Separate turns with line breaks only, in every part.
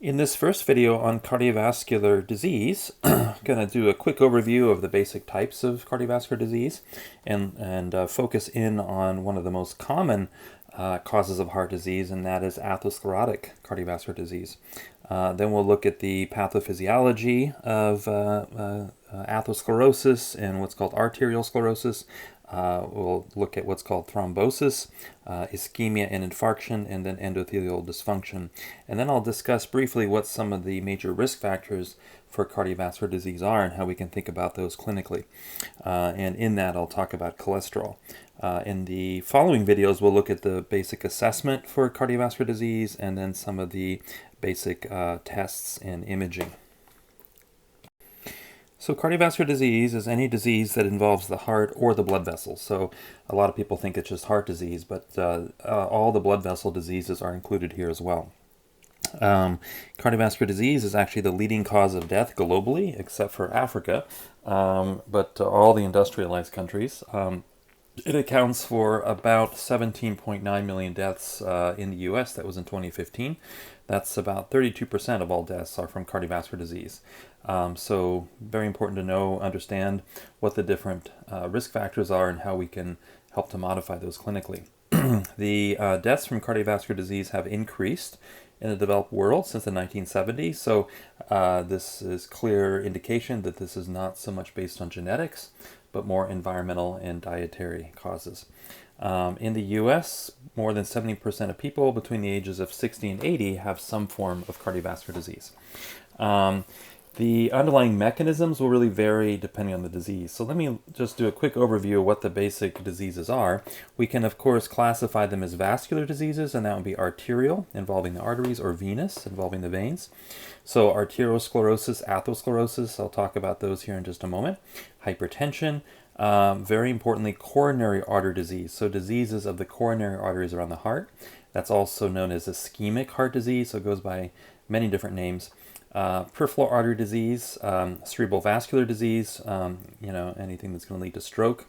In this first video on cardiovascular disease, I'm going to do a quick overview of the basic types of cardiovascular disease and focus in on one of the most common causes of heart disease, and that is atherosclerotic cardiovascular disease. Then we'll look at the pathophysiology of atherosclerosis and what's called arterial sclerosis. We'll look at what's called thrombosis, ischemia and infarction, and then endothelial dysfunction. And then I'll discuss briefly what some of the major risk factors for cardiovascular disease are and how we can think about those clinically. And in that, I'll talk about cholesterol. In the following videos, we'll look at the basic assessment for cardiovascular disease and then some of the basic tests and imaging. So cardiovascular disease is any disease that involves the heart or the blood vessels. So a lot of people think it's just heart disease, but all the blood vessel diseases are included here as well. Cardiovascular disease is actually the leading cause of death globally, except for Africa, but all the industrialized countries. It accounts for about 17.9 million deaths in the US. That was in 2015. That's about 32% of all deaths are from cardiovascular disease. So very important to know, understand what the different risk factors are and how we can help to modify those clinically. The deaths from cardiovascular disease have increased in the developed world since the 1970s. So this is clear indication that this is not so much based on genetics, but more environmental and dietary causes. In the US, more than 70% of people between the ages of 60 and 80 have some form of cardiovascular disease. The underlying mechanisms will really vary depending on the disease. So let me just do a quick overview of what the basic diseases are. We can, of course, classify them as vascular diseases, and that would be arterial, involving the arteries, or venous, involving the veins. So arteriosclerosis, atherosclerosis, I'll talk about those here in just a moment. Hypertension, very importantly, coronary artery disease. So diseases of the coronary arteries around the heart. That's also known as ischemic heart disease, so it goes by many different names. Peripheral artery disease, cerebral vascular disease, anything that's going to lead to stroke.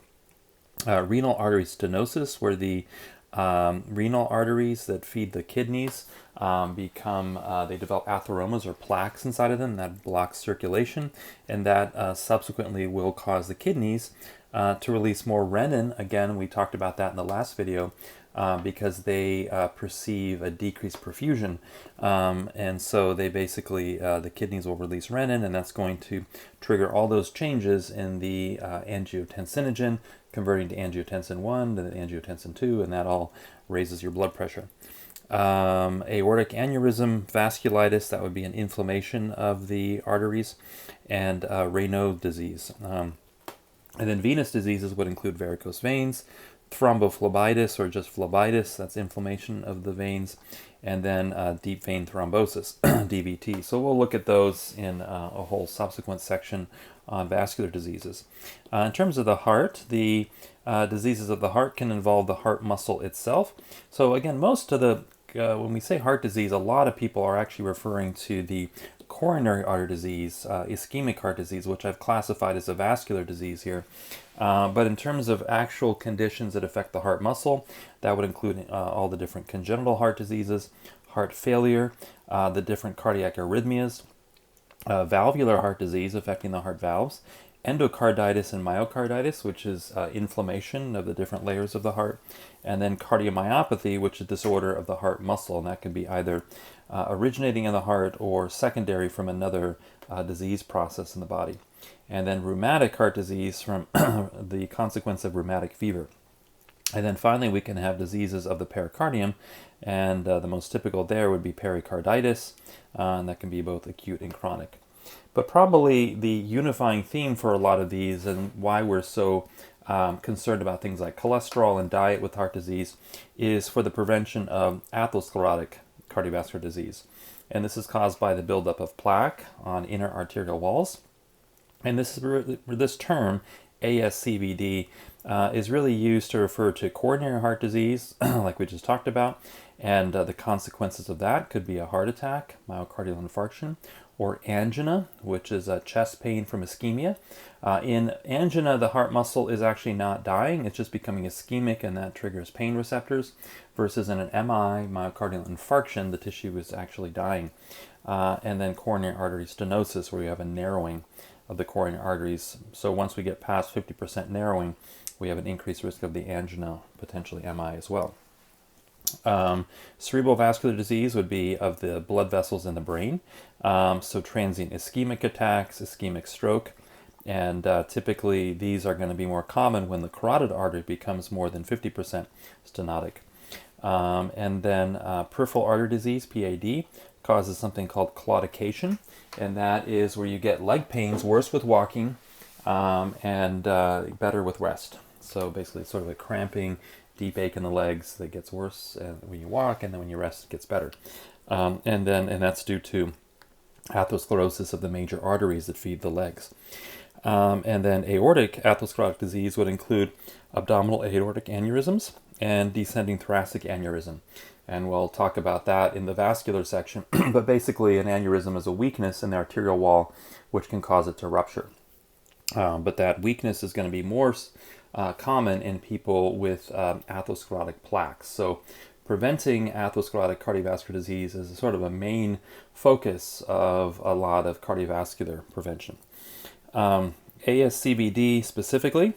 Renal artery stenosis, where the renal arteries that feed the kidneys they develop atheromas or plaques inside of them that blocks circulation, and that subsequently will cause the kidneys to release more renin. Again, we talked about that in the last video. Because they perceive a decreased perfusion. And so they basically, the kidneys will release renin, and that's going to trigger all those changes in the angiotensinogen, converting to angiotensin 1 to angiotensin 2, and that all raises your blood pressure. Aortic aneurysm, vasculitis, that would be an inflammation of the arteries, and Raynaud disease. And then venous diseases would include varicose veins, thrombophlebitis or just phlebitis, that's inflammation of the veins, and then deep vein thrombosis, DVT. So we'll look at those in a whole subsequent section on vascular diseases. In terms of the heart, the diseases of the heart can involve the heart muscle itself. So again, most of the when we say heart disease, a lot of people are actually referring to the coronary artery disease, ischemic heart disease, which I've classified as a vascular disease here. But in terms of actual conditions that affect the heart muscle, that would include all the different congenital heart diseases, heart failure, the different cardiac arrhythmias, valvular heart disease affecting the heart valves, endocarditis and myocarditis, which is inflammation of the different layers of the heart, and then cardiomyopathy, which is disorder of the heart muscle, and that can be either originating in the heart or secondary from another disease process in the body. And then rheumatic heart disease from the consequence of rheumatic fever. And then finally, we can have diseases of the pericardium, and the most typical there would be pericarditis, and that can be both acute and chronic. But probably the unifying theme for a lot of these, and why we're so concerned about things like cholesterol and diet with heart disease, is for the prevention of atherosclerotic cardiovascular disease. And this is caused by the buildup of plaque on inner arterial walls. And this term, ASCVD is really used to refer to coronary heart disease, like we just talked about, and the consequences of that could be a heart attack, myocardial infarction, or angina, which is a chest pain from ischemia. In angina, the heart muscle is actually not dying, it's just becoming ischemic, and that triggers pain receptors, versus in an MI, myocardial infarction, the tissue is actually dying. And then coronary artery stenosis, where you have a narrowing of the coronary arteries. So once we get past 50% narrowing, we have an increased risk of the angina, potentially MI as well. Cerebral vascular disease would be of the blood vessels in the brain. So transient ischemic attacks, ischemic stroke, and typically these are going to be more common when the carotid artery becomes more than 50% stenotic. And then peripheral artery disease, PAD, causes something called claudication, and that is where you get leg pains, worse with walking, and better with rest. So basically it's sort of a cramping, deep ache in the legs that gets worse when you walk, and then when you rest it gets better. And that's due to atherosclerosis of the major arteries that feed the legs. And then aortic atherosclerotic disease would include abdominal aortic aneurysms and descending thoracic aneurysm. And we'll talk about that in the vascular section. But basically an aneurysm is a weakness in the arterial wall which can cause it to rupture. But that weakness is going to be more common in people with atherosclerotic plaques. So preventing atherosclerotic cardiovascular disease is sort of a main focus of a lot of cardiovascular prevention. ASCVD specifically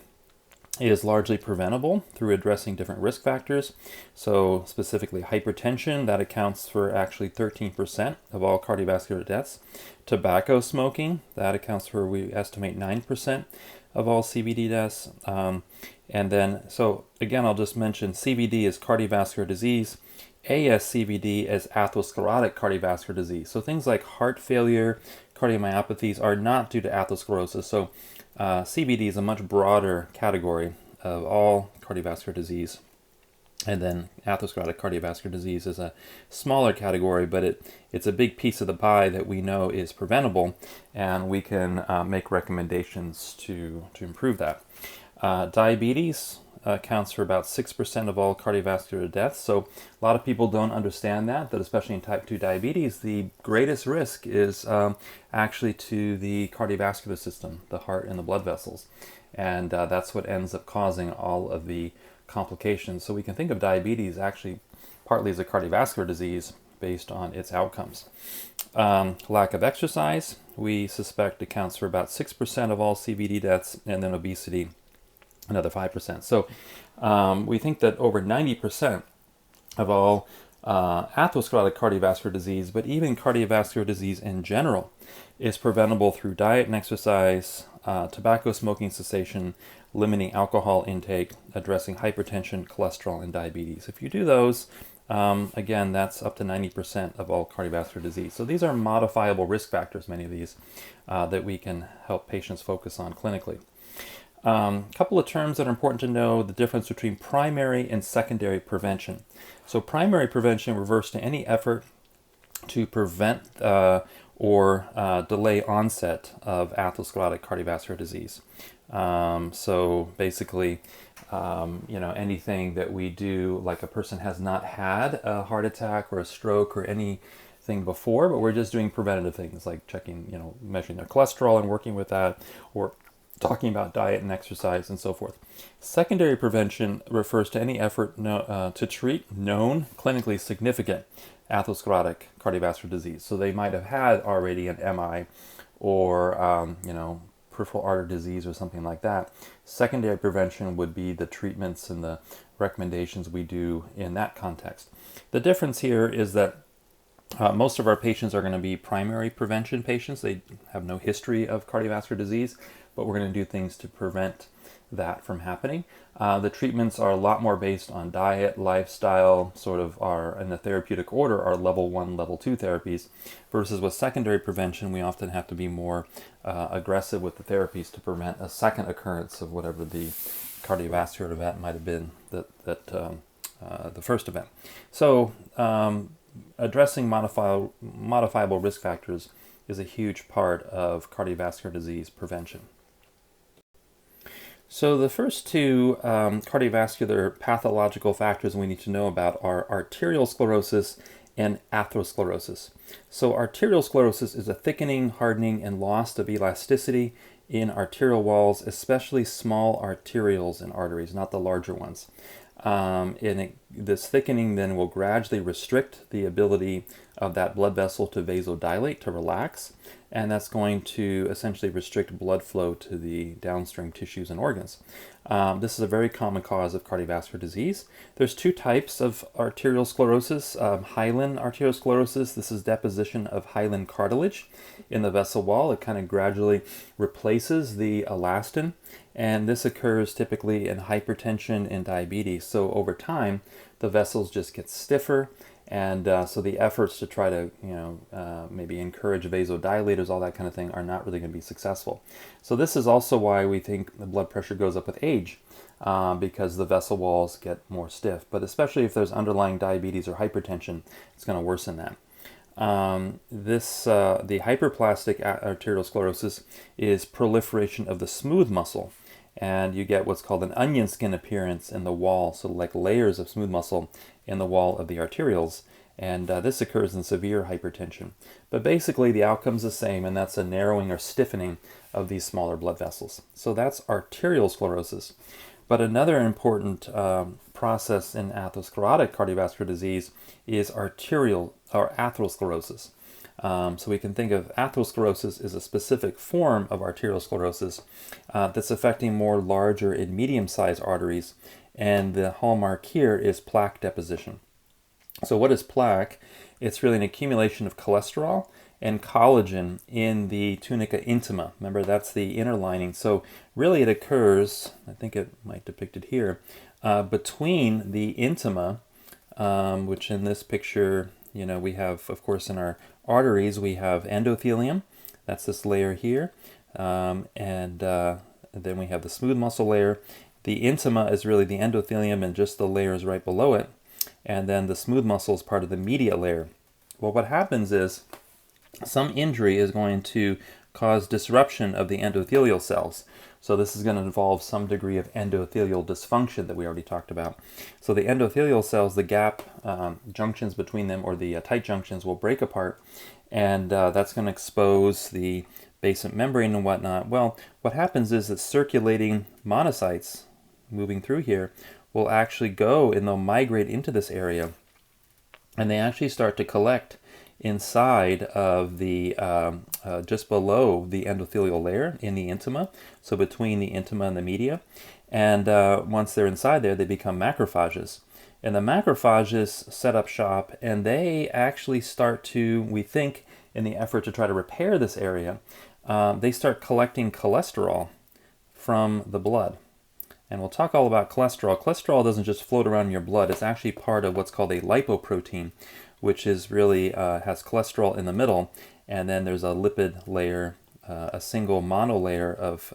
is largely preventable through addressing different risk factors. So specifically hypertension, that accounts for actually 13% of all cardiovascular deaths. Tobacco smoking, that accounts for, we estimate, 9% of all CVD deaths. And then, so again, I'll just mention CVD is cardiovascular disease. ASCVD is atherosclerotic cardiovascular disease. So things like heart failure, cardiomyopathies are not due to atherosclerosis. So CVD is a much broader category of all cardiovascular disease. And then atherosclerotic cardiovascular disease is a smaller category, but it's a big piece of the pie that we know is preventable, and we can make recommendations to improve that. Diabetes accounts for about 6% of all cardiovascular deaths. So a lot of people don't understand that especially in type 2 diabetes, the greatest risk is actually to the cardiovascular system, the heart and the blood vessels. And that's what ends up causing all of the complications. So we can think of diabetes actually partly as a cardiovascular disease based on its outcomes. Lack of exercise, we suspect, accounts for about 6% of all CVD deaths, and then obesity, another 5%. So we think that over 90% of all atherosclerotic cardiovascular disease, but even cardiovascular disease in general, is preventable through diet and exercise, tobacco smoking cessation, limiting alcohol intake, addressing hypertension, cholesterol, and diabetes. If you do those, again, that's up to 90% of all cardiovascular disease. So these are modifiable risk factors, many of these, that we can help patients focus on clinically. Couple of terms that are important to know: the difference between primary and secondary prevention. So primary prevention refers to any effort to prevent or delay onset of atherosclerotic cardiovascular disease. So basically, anything that we do, like a person has not had a heart attack or a stroke or anything before, but we're just doing preventative things like checking, measuring their cholesterol and working with that, or talking about diet and exercise and so forth. Secondary prevention refers to any effort to treat known clinically significant atherosclerotic cardiovascular disease. So they might have had already an MI or peripheral artery disease or something like that. Secondary prevention would be the treatments and the recommendations we do in that context. The difference here is that most of our patients are going to be primary prevention patients. They have no history of cardiovascular disease, but we're going to do things to prevent that from happening. The treatments are a lot more based on diet, lifestyle, sort of are in the therapeutic order, are level 1, level 2 therapies, versus with secondary prevention, we often have to be more aggressive with the therapies to prevent a second occurrence of whatever the cardiovascular event might have been the first event. So addressing modifiable risk factors is a huge part of cardiovascular disease prevention. So the first two cardiovascular pathological factors we need to know about are arterial sclerosis and atherosclerosis. So arterial sclerosis is a thickening, hardening, and loss of elasticity in arterial walls, especially small arterioles in arteries, not the larger ones. This thickening then will gradually restrict the ability of that blood vessel to vasodilate, to relax, and that's going to essentially restrict blood flow to the downstream tissues and organs. This is a very common cause of cardiovascular disease. There's two types of arterial sclerosis. Hyaline arteriosclerosis, this is deposition of hyaline cartilage in the vessel wall. It kind of gradually replaces the elastin, and this occurs typically in hypertension and diabetes. So over time, the vessels just get stiffer, and so the efforts to try to, maybe encourage vasodilators, all that kind of thing, are not really going to be successful. So this is also why we think the blood pressure goes up with age, because the vessel walls get more stiff. But especially if there's underlying diabetes or hypertension, it's going to worsen that. The hyperplastic arteriosclerosis is proliferation of the smooth muscle, and you get what's called an onion skin appearance in the wall, so like layers of smooth muscle in the wall of the arterioles, and this occurs in severe hypertension. But basically the outcome's the same, and that's a narrowing or stiffening of these smaller blood vessels. So that's arterial sclerosis. But another important process in atherosclerotic cardiovascular disease is arterial or atherosclerosis. So we can think of atherosclerosis as a specific form of arterial sclerosis that's affecting more larger and medium-sized arteries, and the hallmark here is plaque deposition. So what is plaque? It's really an accumulation of cholesterol and collagen in the tunica intima. Remember, that's the inner lining. So really it occurs, I think it might depict it here, between the intima, which in this picture, we have, of course, in our arteries, we have endothelium. That's this layer here. And then we have the smooth muscle layer. The intima is really the endothelium and just the layers right below it. And then the smooth muscle is part of the media layer. Well, what happens is some injury is going to cause disruption of the endothelial cells. So this is going to involve some degree of endothelial dysfunction that we already talked about. So the endothelial cells, the gap junctions between them, or the tight junctions, will break apart, and that's going to expose the basement membrane and whatnot. Well, what happens is that circulating monocytes moving through here will actually go and they'll migrate into this area, and they actually start to collect inside of the just below the endothelial layer in the intima, so between the intima and the media. And once they're inside there, they become macrophages. And the macrophages set up shop, and they actually start to, we think, in the effort to try to repair this area, they start collecting cholesterol from the blood. And we'll talk all about cholesterol. Cholesterol doesn't just float around in your blood. It's actually part of what's called a lipoprotein, which is really has cholesterol in the middle, and then there's a lipid layer, a single monolayer of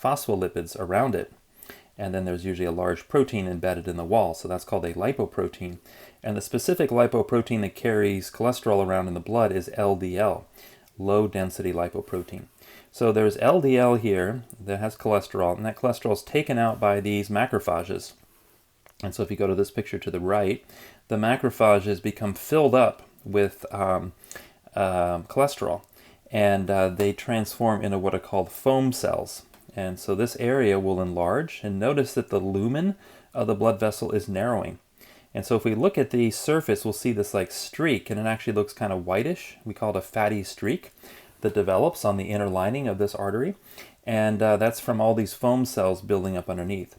phospholipids around it. And then there's usually a large protein embedded in the wall, so that's called a lipoprotein. And the specific lipoprotein that carries cholesterol around in the blood is LDL, low density lipoprotein. So there's LDL here that has cholesterol, and that cholesterol is taken out by these macrophages. And so if you go to this picture to the right, the macrophages become filled up with cholesterol, and they transform into what are called foam cells. And so this area will enlarge, and notice that the lumen of the blood vessel is narrowing. And so if we look at the surface, we'll see this like streak, and it actually looks kind of whitish. We call it a fatty streak that develops on the inner lining of this artery, and that's from all these foam cells building up underneath.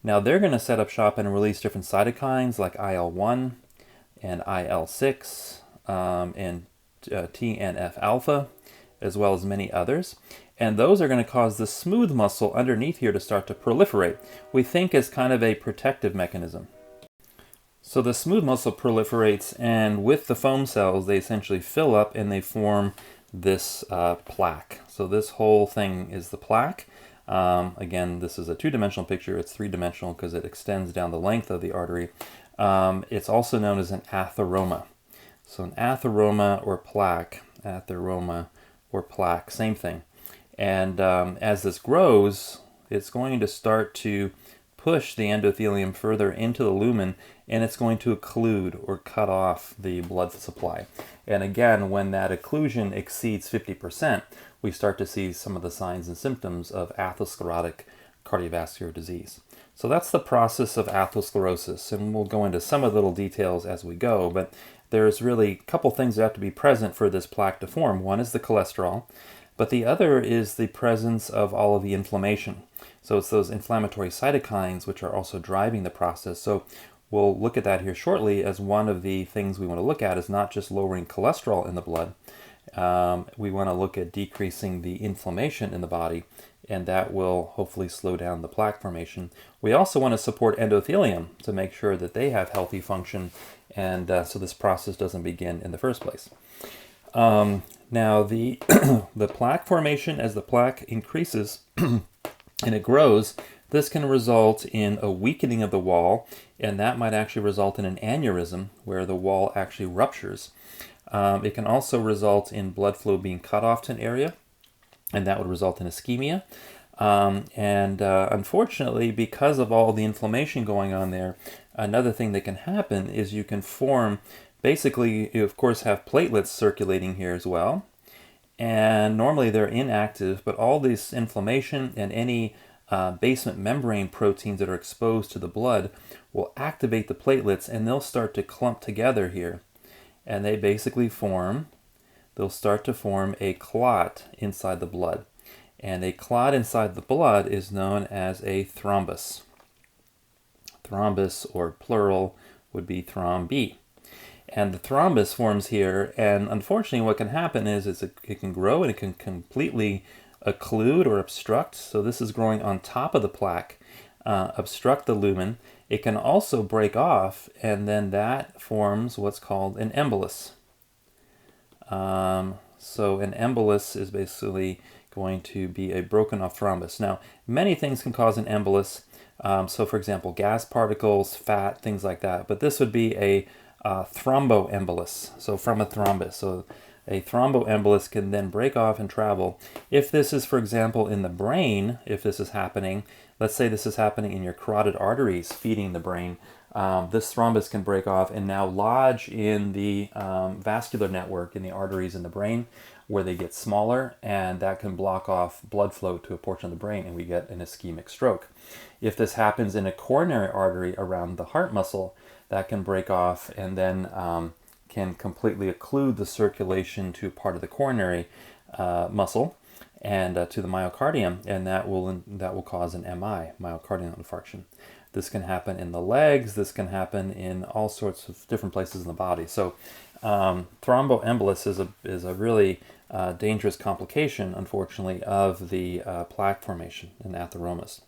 Now they're going to set up shop and release different cytokines like IL-1 and IL-6 and TNF-alpha, as well as many others. And those are going to cause the smooth muscle underneath here to start to proliferate, we think as kind of a protective mechanism. So the smooth muscle proliferates, and with the foam cells, they essentially fill up and they form this plaque. So this whole thing is the plaque. Again, this is a two-dimensional picture. It's three-dimensional because it extends down the length of the artery. It's also known as an atheroma. So an atheroma or plaque, same thing. And as this grows, It's going to start to push the endothelium further into the lumen, and it's going to occlude or cut off the blood supply. And again, when that occlusion exceeds 50%, we start to see some of the signs and symptoms of atherosclerotic cardiovascular disease. So that's the process of atherosclerosis, and we'll go into some of the little details as we go, but there's really a couple things that have to be present for this plaque to form. One is the cholesterol, but the other is the presence of all of the inflammation. So it's those inflammatory cytokines which are also driving the process. So we'll look at that here shortly as one of the things we want to look at is not just lowering cholesterol in the blood. We want to look at decreasing the inflammation in the body, and that will hopefully slow down the plaque formation. We also want to support endothelium to make sure that they have healthy function, and so this process doesn't begin in the first place. Now the the plaque formation, as the plaque increases and it grows, this can result in a weakening of the wall, and that might actually result in an aneurysm where the wall actually ruptures. It can also result in blood flow being cut off to an area, and that would result in ischemia. Unfortunately, because of all the inflammation going on there, another thing that can happen is you can form, basically, you of course have platelets circulating here as well, and normally they're inactive, but all this inflammation and any basement membrane proteins that are exposed to the blood will activate the platelets, and they'll start to clump together here, and they basically they'll start to form a clot inside the blood. And a clot inside the blood is known as a thrombus. Thrombus, or plural, would be thrombi. And the thrombus forms here, and unfortunately what can happen is it can grow and it can completely occlude or obstruct. So this is growing on top of the plaque, obstruct the lumen. It can also break off, and then that forms what's called an embolus. So an embolus is basically going to be a broken off thrombus. Now, many things can cause an embolus. So for example, gas particles, fat, things like that. But this would be a thromboembolus, so from a thrombus. So a thromboembolus can then break off and travel. If this is, for example, in the brain, if this is happening, let's say this is happening in your carotid arteries feeding the brain, this thrombus can break off and now lodge in the vascular network in the arteries in the brain, where they get smaller, and that can block off blood flow to a portion of the brain, and we get an ischemic stroke. If this happens in a coronary artery around the heart muscle, that can break off and then can completely occlude the circulation to part of the coronary muscle and to the myocardium, and that will cause an MI, myocardial infarction. This can happen in the legs. This can happen in all sorts of different places in the body. So thromboembolus is a really dangerous complication, unfortunately, of the plaque formation in atheromas.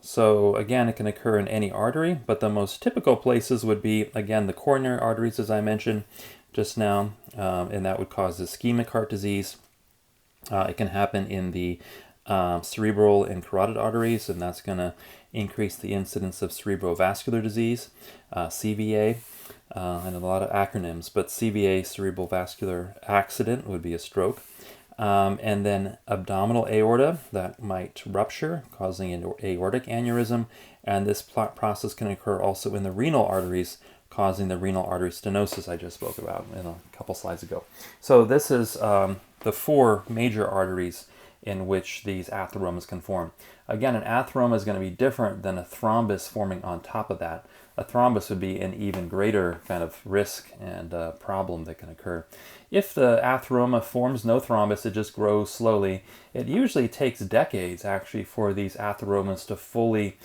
So again, it can occur in any artery, but the most typical places would be, again, the coronary arteries, as I mentioned just now, and that would cause ischemic heart disease. It can happen in the cerebral and carotid arteries, and that's going to increase the incidence of cerebrovascular disease, CVA, and a lot of acronyms, but CVA, cerebral vascular accident, would be a stroke. And then abdominal aorta, that might rupture, causing an aortic aneurysm, and this process can occur also in the renal arteries, causing the renal artery stenosis I just spoke about in a couple slides ago. So this is the four major arteries in which these atheromas can form. Again, an atheroma is going to be different than a thrombus forming on top of that. A thrombus would be an even greater kind of risk and problem that can occur. If the atheroma forms no thrombus, it just grows slowly. It usually takes decades, actually, for these atheromas to fully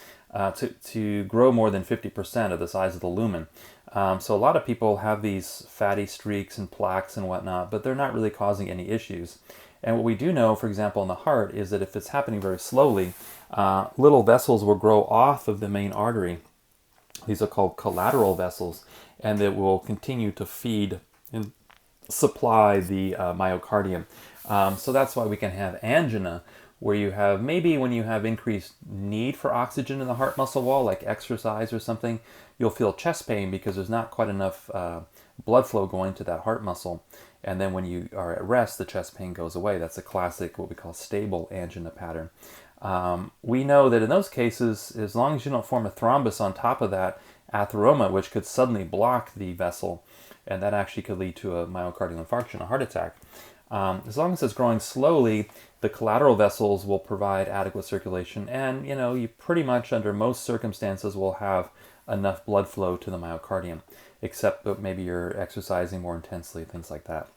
to grow more than 50% of the size of the lumen. So a lot of people have these fatty streaks and plaques and whatnot, but they're not really causing any issues. And what we do know, for example, in the heart, is that if it's happening very slowly, little vessels will grow off of the main artery. These are called collateral vessels, and it will continue to feed and supply the myocardium. So that's why we can have angina, where you have, maybe when you have increased need for oxygen in the heart muscle wall, like exercise or something, you'll feel chest pain because there's not quite enough blood flow going to that heart muscle. And then when you are at rest, the chest pain goes away. That's a classic, what we call stable angina pattern. We know that in those cases, as long as you don't form a thrombus on top of that atheroma, which could suddenly block the vessel, and that actually could lead to a myocardial infarction, a heart attack. As long as it's growing slowly, the collateral vessels will provide adequate circulation, and you pretty much, under most circumstances, will have enough blood flow to the myocardium, except that maybe you're exercising more intensely, things like that.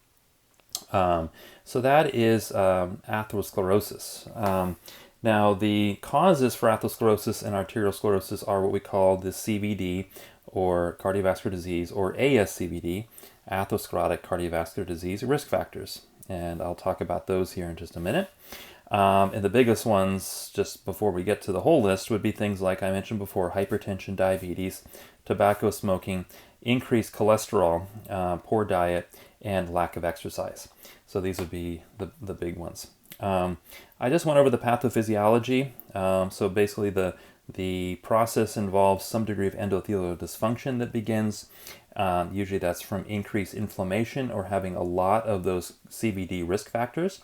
So that is atherosclerosis. Now, the causes for atherosclerosis and arterial sclerosis are what we call the CVD, or cardiovascular disease, or ASCVD, atherosclerotic cardiovascular disease risk factors. And I'll talk about those here in just a minute. And the biggest ones, just before we get to the whole list, would be things like I mentioned before: hypertension, diabetes, tobacco smoking, increased cholesterol, poor diet, and lack of exercise. So these would be the big ones. I just went over the pathophysiology. So basically the process involves some degree of endothelial dysfunction that begins. Usually that's from increased inflammation or having a lot of those CVD risk factors.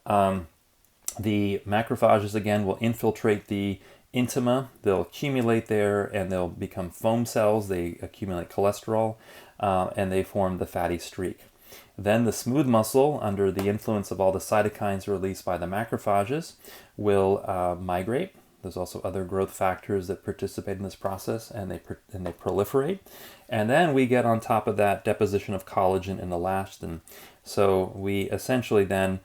The macrophages, again, will infiltrate the intima. They'll accumulate there and they'll become foam cells. They accumulate cholesterol and they form the fatty streak. Then the smooth muscle, under the influence of all the cytokines released by the macrophages, will migrate. There's also other growth factors that participate in this process, and they proliferate. And then we get on top of that deposition of collagen and elastin. So we essentially then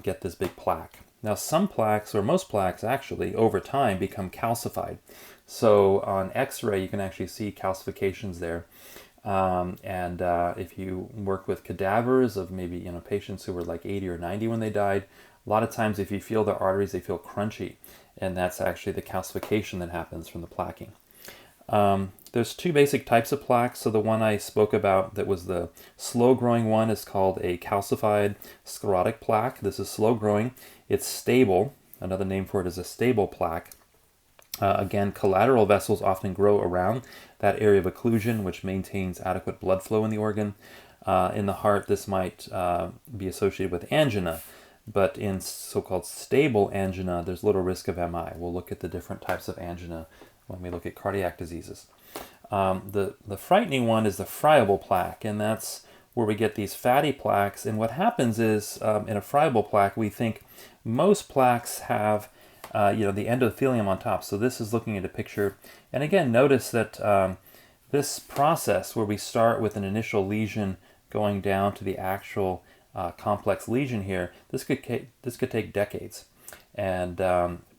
get this big plaque. Now, some plaques, or most plaques actually, over time become calcified. So on X-ray, you can actually see calcifications there. If you work with cadavers of maybe patients who were like 80 or 90 when they died, a lot of times if you feel their arteries, they feel crunchy, and that's actually the calcification that happens from the plaquing. There's two basic types of plaques. So the one I spoke about that was the slow-growing one is called a calcified sclerotic plaque. This is slow-growing. It's stable. Another name for it is a stable plaque. Again, collateral vessels often grow around that area of occlusion, which maintains adequate blood flow in the organ. In the heart, this might be associated with angina, but in so-called stable angina, there's little risk of MI. We'll look at the different types of angina when we look at cardiac diseases. The frightening one is the friable plaque, and that's where we get these fatty plaques. And what happens is, in a friable plaque, we think most plaques have the endothelium on top. So this is looking at a picture. And again, notice that this process where we start with an initial lesion going down to the actual complex lesion here, this could take decades. And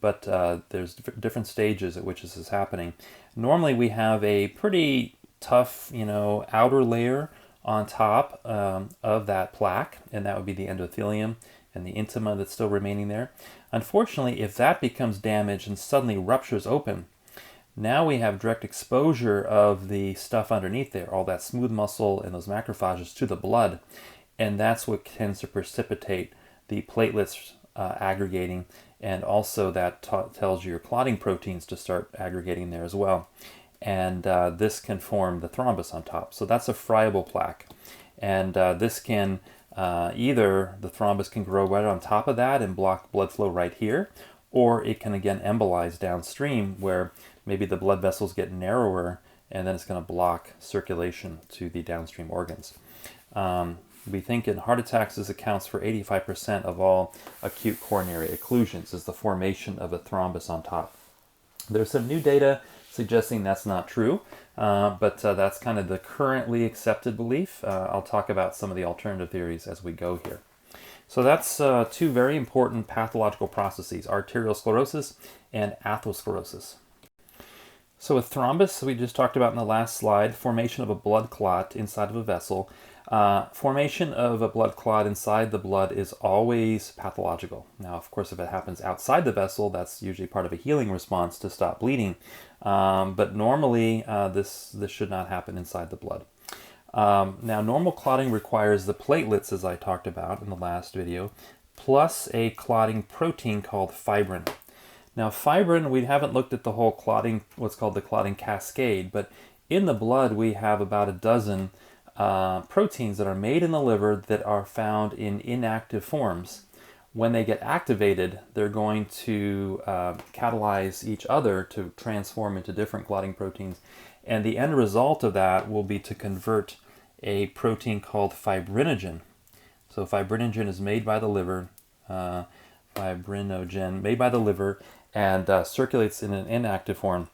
but there's different stages at which this is happening. Normally we have a pretty tough, outer layer on top of that plaque, and that would be the endothelium and the intima that's still remaining there. Unfortunately, if that becomes damaged and suddenly ruptures open, now we have direct exposure of the stuff underneath there, all that smooth muscle and those macrophages, to the blood, and that's what tends to precipitate the platelets aggregating, and also that tells you your clotting proteins to start aggregating there as well. And this can form the thrombus on top. So that's a friable plaque. And this can either the thrombus can grow right on top of that and block blood flow right here, or it can again embolize downstream where maybe the blood vessels get narrower and then it's going to block circulation to the downstream organs. We think in heart attacks this accounts for 85% of all acute coronary occlusions, is the formation of a thrombus on top. There's some new data suggesting that's not true, but that's kind of the currently accepted belief. I'll talk about some of the alternative theories as we go here. So that's two very important pathological processes: arterial sclerosis and atherosclerosis. So with thrombus, we just talked about in the last slide, formation of a blood clot inside of a vessel. Formation of a blood clot inside the blood is always pathological. Now, of course, if it happens outside the vessel, that's usually part of a healing response to stop bleeding. But normally, this should not happen inside the blood. Now, normal clotting requires the platelets, as I talked about in the last video, plus a clotting protein called fibrin. Now, fibrin, we haven't looked at the whole clotting, what's called the clotting cascade, but in the blood we have about a dozen proteins that are made in the liver that are found in inactive forms. When they get activated, they're going to catalyze each other to transform into different clotting proteins. And the end result of that will be to convert a protein called fibrinogen. So fibrinogen is made by the liver, fibrinogen made by the liver, and circulates in an inactive form.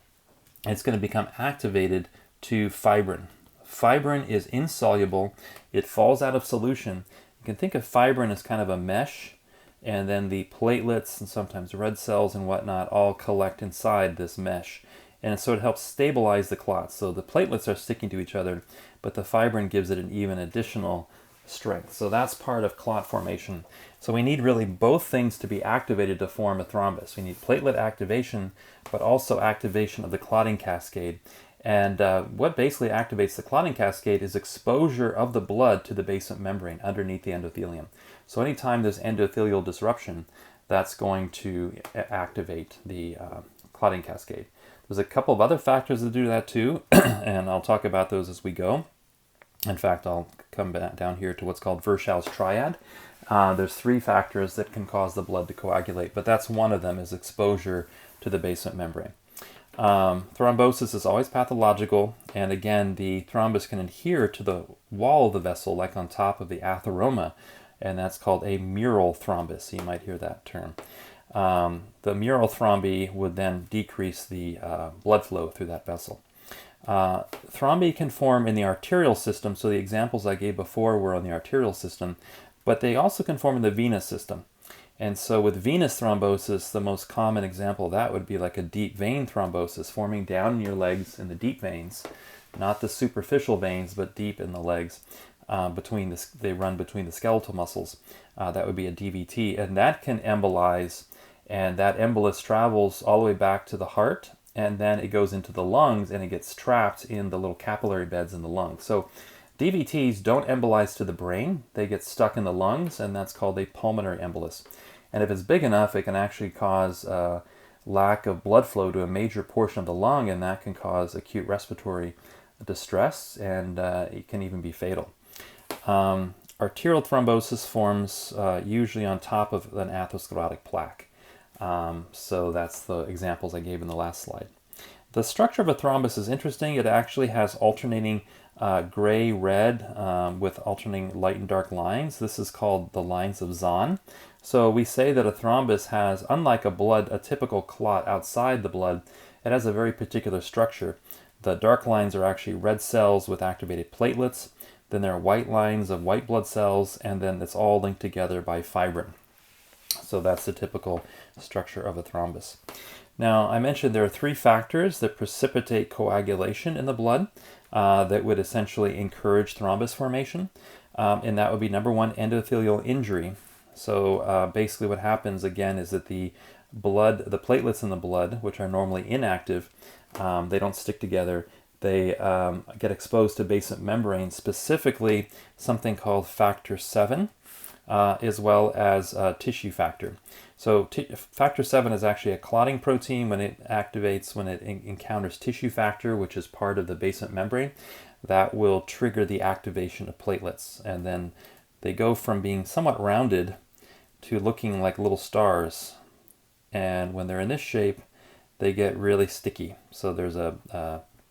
It's going to become activated to fibrin. Fibrin is insoluble. It falls out of solution. You can think of fibrin as kind of a mesh, and then the platelets and sometimes red cells and whatnot all collect inside this mesh. And so it helps stabilize the clots. So the platelets are sticking to each other, but the fibrin gives it an even additional strength. So that's part of clot formation. So we need really both things to be activated to form a thrombus. We need platelet activation, but also activation of the clotting cascade. And what basically activates the clotting cascade is exposure of the blood to the basement membrane underneath the endothelium. So anytime there's endothelial disruption, that's going to activate the clotting cascade. There's a couple of other factors that do that too, and I'll talk about those as we go. In fact, I'll come back down here to what's called Virchow's triad. There's 3 factors that can cause the blood to coagulate, but that's one of them, is exposure to the basement membrane. Thrombosis is always pathological, and again, the thrombus can adhere to the wall of the vessel, like on top of the atheroma, and that's called a mural thrombus. You might hear that term. The mural thrombi would then decrease the blood flow through that vessel. Thrombi can form in the arterial system, so the examples I gave before were on the arterial system, but they also can form in the venous system. And so with venous thrombosis, the most common example of that would be like a deep vein thrombosis forming down in your legs in the deep veins, not the superficial veins, but deep in the legs. They run between the skeletal muscles. That would be a DVT, and that can embolize, and that embolus travels all the way back to the heart, and then it goes into the lungs, and it gets trapped in the little capillary beds in the lungs. So DVTs don't embolize to the brain, they get stuck in the lungs, and that's called a pulmonary embolus. And if it's big enough, it can actually cause lack of blood flow to a major portion of the lung, and that can cause acute respiratory distress, and it can even be fatal. Arterial thrombosis forms usually on top of an atherosclerotic plaque. So that's the examples I gave in the last slide. The structure of a thrombus is interesting. It actually has alternating gray-red with alternating light and dark lines. This is called the lines of Zahn. So we say that a thrombus has, unlike a typical clot outside the blood, it has a very particular structure. The dark lines are actually red cells with activated platelets. Then there are white lines of white blood cells, and then it's all linked together by fibrin. So that's the typical structure of a thrombus. Now, I mentioned there are 3 factors that precipitate coagulation in the blood that would essentially encourage thrombus formation. And that would be number 1, endothelial injury. So basically what happens again is that the platelets in the blood, which are normally inactive, they don't stick together. They get exposed to basement membrane, specifically something called factor 7, as well as tissue factor. So factor 7 is actually a clotting protein. When it activates, when it encounters tissue factor, which is part of the basement membrane, that will trigger the activation of platelets. And then they go from being somewhat rounded to looking like little stars. And when they're in this shape, they get really sticky. So there's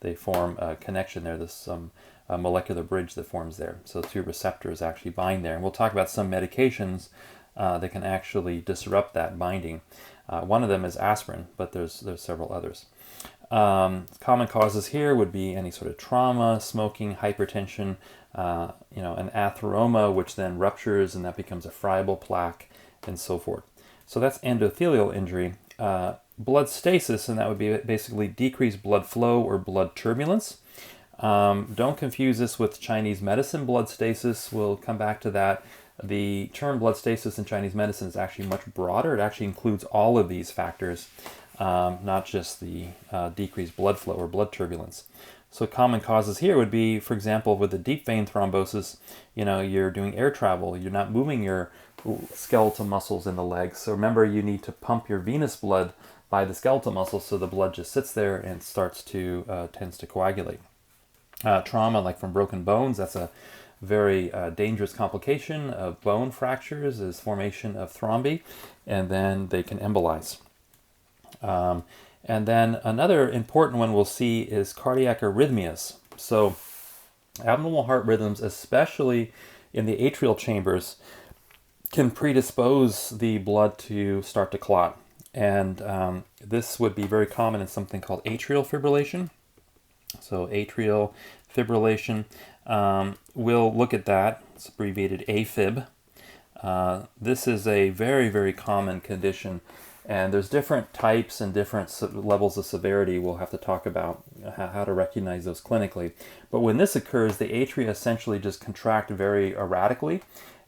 they form a connection there. There's some molecular bridge that forms there. So 2 receptors actually bind there. And we'll talk about some medications that can actually disrupt that binding. One of them is aspirin, but there's several others. Common causes here would be any sort of trauma, smoking, hypertension, an atheroma, which then ruptures and that becomes a friable plaque, and so forth. So that's endothelial injury. Blood stasis, and that would be basically decreased blood flow or blood turbulence. Don't confuse this with Chinese medicine blood stasis. We'll come back to that. The term blood stasis in Chinese medicine is actually much broader. It actually includes all of these factors, not just the decreased blood flow or blood turbulence. So common causes here would be, for example, with the deep vein thrombosis, you're doing air travel. You're not moving your skeletal muscles in the legs. So remember, you need to pump your venous blood by the skeletal muscles, so the blood just sits there and tends to coagulate. trauma, like from broken bones. That's a very dangerous complication of bone fractures, is formation of thrombi, and then they can embolize. And then another important one we'll see is cardiac arrhythmias. So abnormal heart rhythms, especially in the atrial chambers, can predispose the blood to start to clot. And this would be very common in something called atrial fibrillation. So atrial fibrillation, we'll look at that. It's abbreviated AFib. This is a very, very common condition, and there's different types and different levels of severity. We'll have to talk about how to recognize those clinically. But when this occurs, the atria essentially just contract very erratically,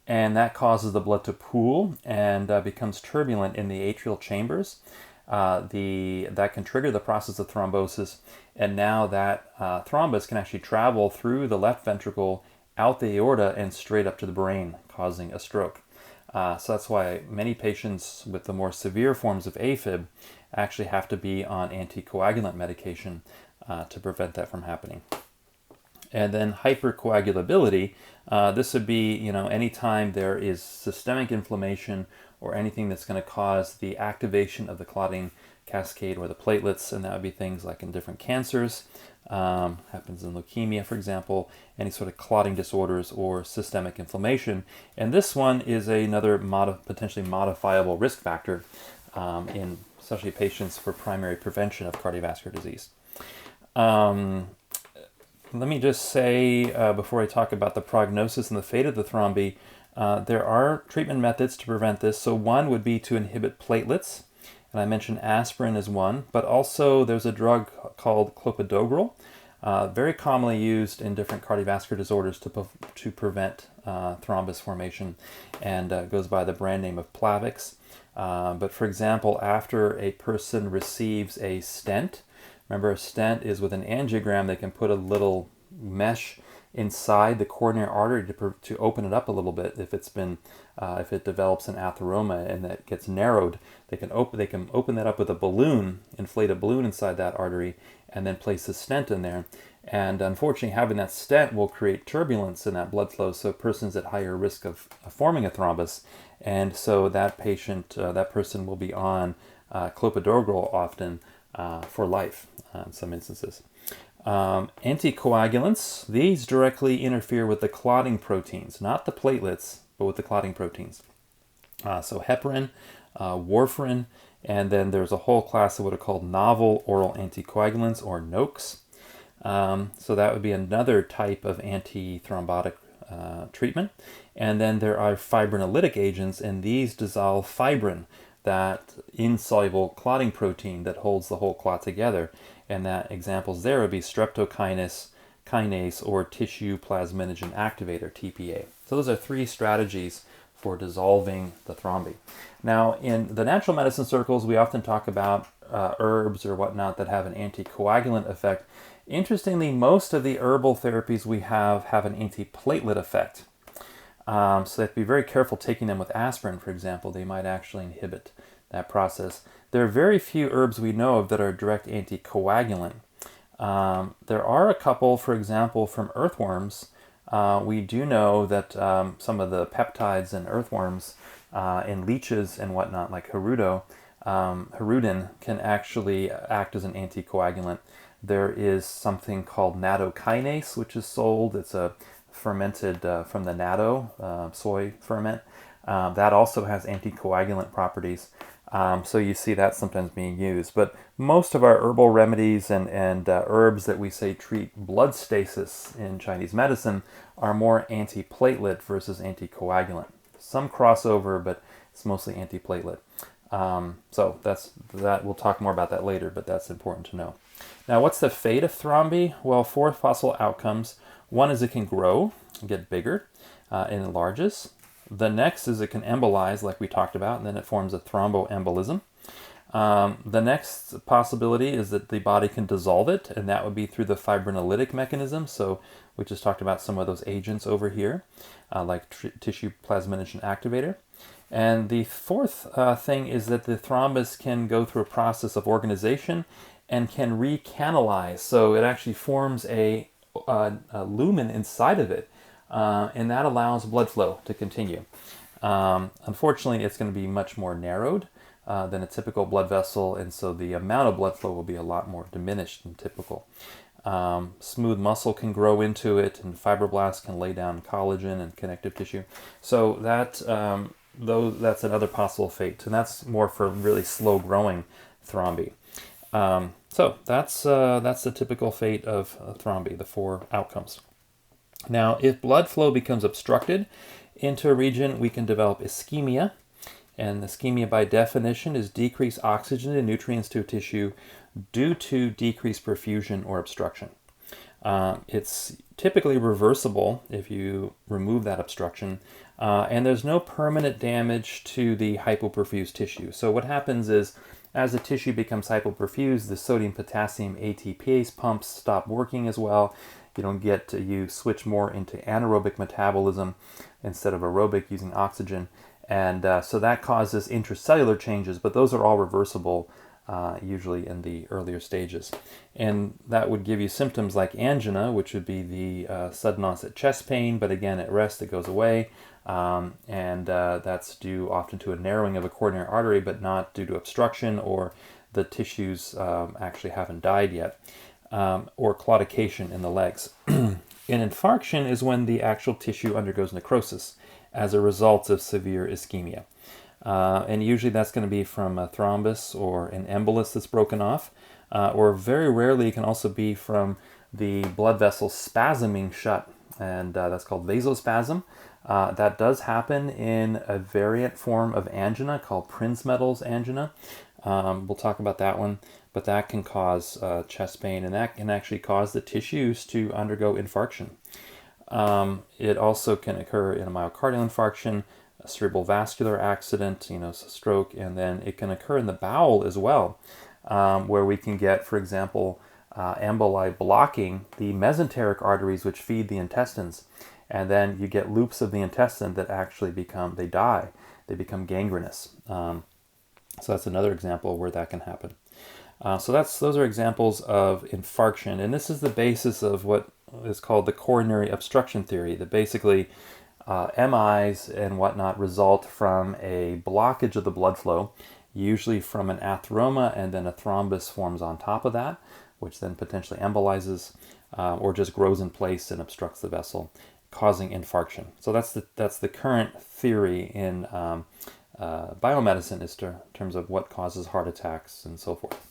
and that causes the blood to pool and becomes turbulent in the atrial chambers. That can trigger the process of thrombosis, and now that thrombus can actually travel through the left ventricle, out the aorta, and straight up to the brain, causing a stroke. So that's why many patients with the more severe forms of AFib actually have to be on anticoagulant medication to prevent that from happening. And then hypercoagulability, this would be, anytime there is systemic inflammation or anything that's going to cause the activation of the clotting cascade or the platelets, and that would be things like in different cancers, happens in leukemia, for example, any sort of clotting disorders or systemic inflammation. And this one is another potentially modifiable risk factor in especially patients for primary prevention of cardiovascular disease. Let me just say, before I talk about the prognosis and the fate of the thrombi, there are treatment methods to prevent this. So one would be to inhibit platelets, and I mentioned aspirin is one, but also there's a drug called clopidogrel, very commonly used in different cardiovascular disorders to prevent thrombus formation, and goes by the brand name of Plavix. But for example, after a person receives a stent, remember, a stent is with an angiogram. They can put a little mesh inside the coronary artery to open it up a little bit. If if it develops an atheroma and that gets narrowed, they can open that up with a balloon, inflate a balloon inside that artery, and then place a stent in there. And unfortunately, having that stent will create turbulence in that blood flow, so a person's at higher risk of forming a thrombus, and so that person will be on clopidogrel often for life in some instances. Anticoagulants, these directly interfere with the clotting proteins, not the platelets, but with the clotting proteins. So heparin, warfarin, and then there's a whole class of what are called novel oral anticoagulants, or NOACs. So that would be another type of antithrombotic treatment. And then there are fibrinolytic agents, and these dissolve fibrin, that insoluble clotting protein that holds the whole clot together. And that examples there would be streptokinase, kinase, or tissue plasminogen activator, TPA. So those are three strategies for dissolving the thrombi. Now, in the natural medicine circles, we often talk about herbs or whatnot that have an anticoagulant effect. Interestingly, most of the herbal therapies we have an antiplatelet effect. So they have to be very careful taking them with aspirin, for example. They might actually inhibit that process. There are very few herbs we know of that are direct anticoagulant. There are a couple, for example, from earthworms. We do know that some of the peptides in earthworms, in leeches and whatnot, like hirudin, can actually act as an anticoagulant. There is something called nattokinase, which is sold. It's a fermented from the natto, soy ferment. That also has anticoagulant properties. So you see that sometimes being used. But most of our herbal remedies and herbs that we say treat blood stasis in Chinese medicine are more antiplatelet versus anticoagulant. Some crossover, but it's mostly antiplatelet. So that we'll talk more about that later, but that's important to know. Now, what's the fate of thrombi? Well, 4 possible outcomes. One is it can grow, get bigger, and enlarges. The next is it can embolize, like we talked about, and then it forms a thromboembolism. The next possibility is that the body can dissolve it, and that would be through the fibrinolytic mechanism. So we just talked about some of those agents over here, like tissue plasminogen activator. And the fourth thing is that the thrombus can go through a process of organization and can recanalize. So it actually forms a lumen inside of it, and that allows blood flow to continue. Unfortunately, it's going to be much more narrowed than a typical blood vessel, and so the amount of blood flow will be a lot more diminished than typical. Smooth muscle can grow into it, and fibroblasts can lay down collagen and connective tissue. So that's another possible fate, and that's more for really slow-growing thrombi. So that's the typical fate of thrombi, the 4 outcomes. Now, if blood flow becomes obstructed into a region, we can develop ischemia. And ischemia, by definition, is decreased oxygen and nutrients to a tissue due to decreased perfusion or obstruction. It's typically reversible if you remove that obstruction, and there's no permanent damage to the hypoperfused tissue. So what happens is, as the tissue becomes hypoperfused, the sodium-potassium ATPase pumps stop working as well. You switch more into anaerobic metabolism instead of aerobic, using oxygen. And so that causes intracellular changes, but those are all reversible, usually in the earlier stages. And that would give you symptoms like angina, which would be the sudden onset chest pain, but again, at rest it goes away. And that's due often to a narrowing of a coronary artery, but not due to obstruction, or the tissues actually haven't died yet, or claudication in the legs. An infarction is when the actual tissue undergoes necrosis as a result of severe ischemia. And usually that's going to be from a thrombus or an embolus that's broken off, or very rarely it can also be from the blood vessel spasming shut, and that's called vasospasm. That does happen in a variant form of angina called Prinzmetal's angina. We'll talk about that one, but that can cause chest pain, and that can actually cause the tissues to undergo infarction. It also can occur in a myocardial infarction, a cerebral vascular accident, stroke, and then it can occur in the bowel as well, where we can get, for example, emboli blocking the mesenteric arteries which feed the intestines, and then you get loops of the intestine that actually become gangrenous. So that's another example where that can happen. So those are examples of infarction, and this is the basis of what is called the coronary obstruction theory, that basically MIs and whatnot result from a blockage of the blood flow, usually from an atheroma, and then a thrombus forms on top of that, which then potentially embolizes or just grows in place and obstructs the vessel, causing infarction. So that's the current theory in biomedicine, in terms of what causes heart attacks and so forth.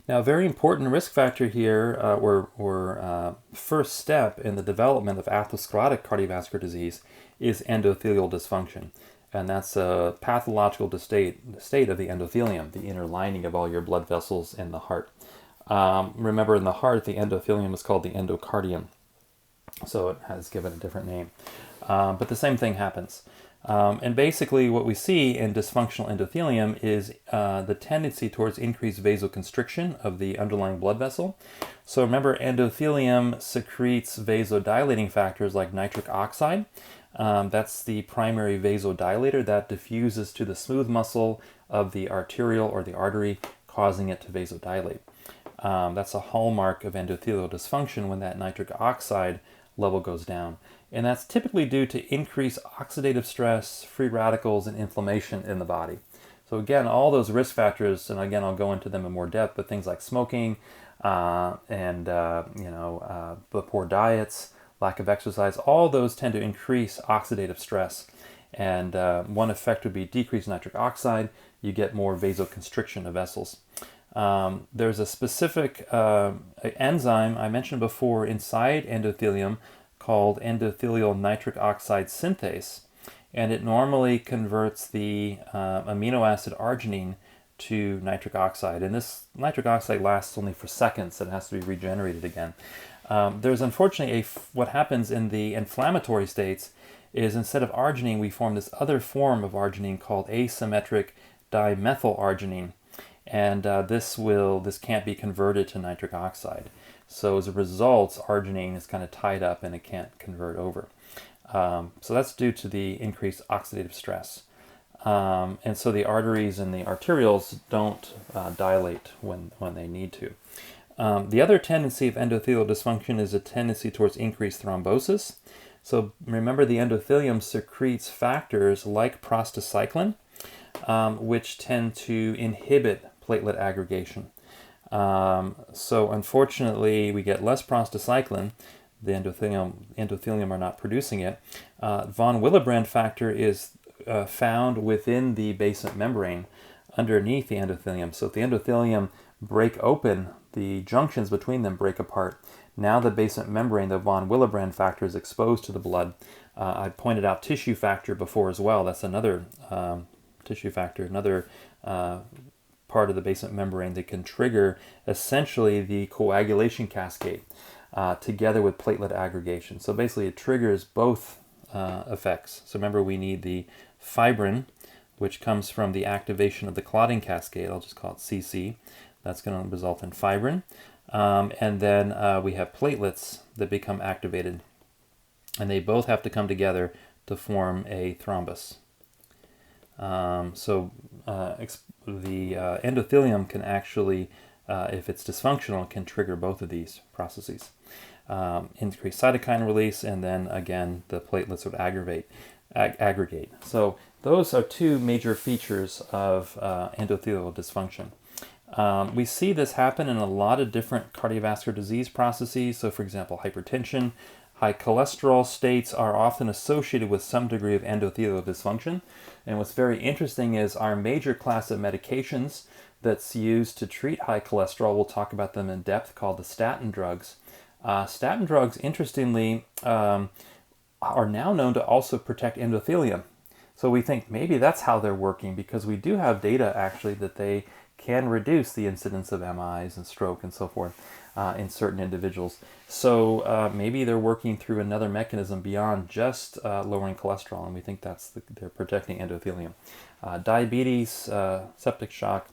Now, a very important risk factor here, or first step in the development of atherosclerotic cardiovascular disease, is endothelial dysfunction. And that's a pathological state of the endothelium, the inner lining of all your blood vessels in the heart. Remember, in the heart, the endothelium is called the endocardium, so it has given a different name. But the same thing happens. And basically what we see in dysfunctional endothelium is the tendency towards increased vasoconstriction of the underlying blood vessel. So remember, endothelium secretes vasodilating factors like nitric oxide. That's the primary vasodilator that diffuses to the smooth muscle of the arterial or the artery, causing it to vasodilate. That's a hallmark of endothelial dysfunction when that nitric oxide level goes down. And that's typically due to increased oxidative stress, free radicals, and inflammation in the body. So again, all those risk factors, and again, I'll go into them in more depth, but things like smoking, the poor diets, lack of exercise, all those tend to increase oxidative stress. And one effect would be decreased nitric oxide. You get more vasoconstriction of vessels. There's a specific enzyme I mentioned before inside endothelium called endothelial nitric oxide synthase, and it normally converts the amino acid arginine to nitric oxide, and this nitric oxide lasts only for seconds. It has to be regenerated again. There's unfortunately what happens in the inflammatory states is, instead of arginine, we form this other form of arginine called asymmetric dimethylarginine, and this can't be converted to nitric oxide. So as a result, arginine is kind of tied up and it can't convert over. So that's due to the increased oxidative stress. And so the arteries and the arterioles don't dilate when they need to. The other tendency of endothelial dysfunction is a tendency towards increased thrombosis. So remember, the endothelium secretes factors like prostacyclin, which tend to inhibit platelet aggregation. So unfortunately, we get less prostacyclin. The endothelium are not producing it. Von Willebrand factor is found within the basement membrane underneath the endothelium. So if the endothelium break open, the junctions between them break apart. Now the basement membrane, the von Willebrand factor, is exposed to the blood. I pointed out tissue factor before as well. That's another tissue factor, another part of the basement membrane that can trigger essentially the coagulation cascade together with platelet aggregation. So basically it triggers both effects. So remember, we need the fibrin, which comes from the activation of the clotting cascade. I'll just call it CC. That's going to result in fibrin. And then we have platelets that become activated. And they both have to come together to form a thrombus. So the endothelium can actually, if it's dysfunctional, can trigger both of these processes. Increased cytokine release, and then again, the platelets would aggregate. So those are two major features of endothelial dysfunction. We see this happen in a lot of different cardiovascular disease processes. So for example, hypertension, high cholesterol states are often associated with some degree of endothelial dysfunction. And what's very interesting is our major class of medications that's used to treat high cholesterol, we'll talk about them in depth, called the statin drugs. Statin drugs, interestingly, are now known to also protect endothelium. So we think maybe that's how they're working, because we do have data actually that they can reduce the incidence of MIs and stroke and so forth in certain individuals. So maybe they're working through another mechanism beyond just lowering cholesterol, and we think they're protecting endothelium. Diabetes, septic shock,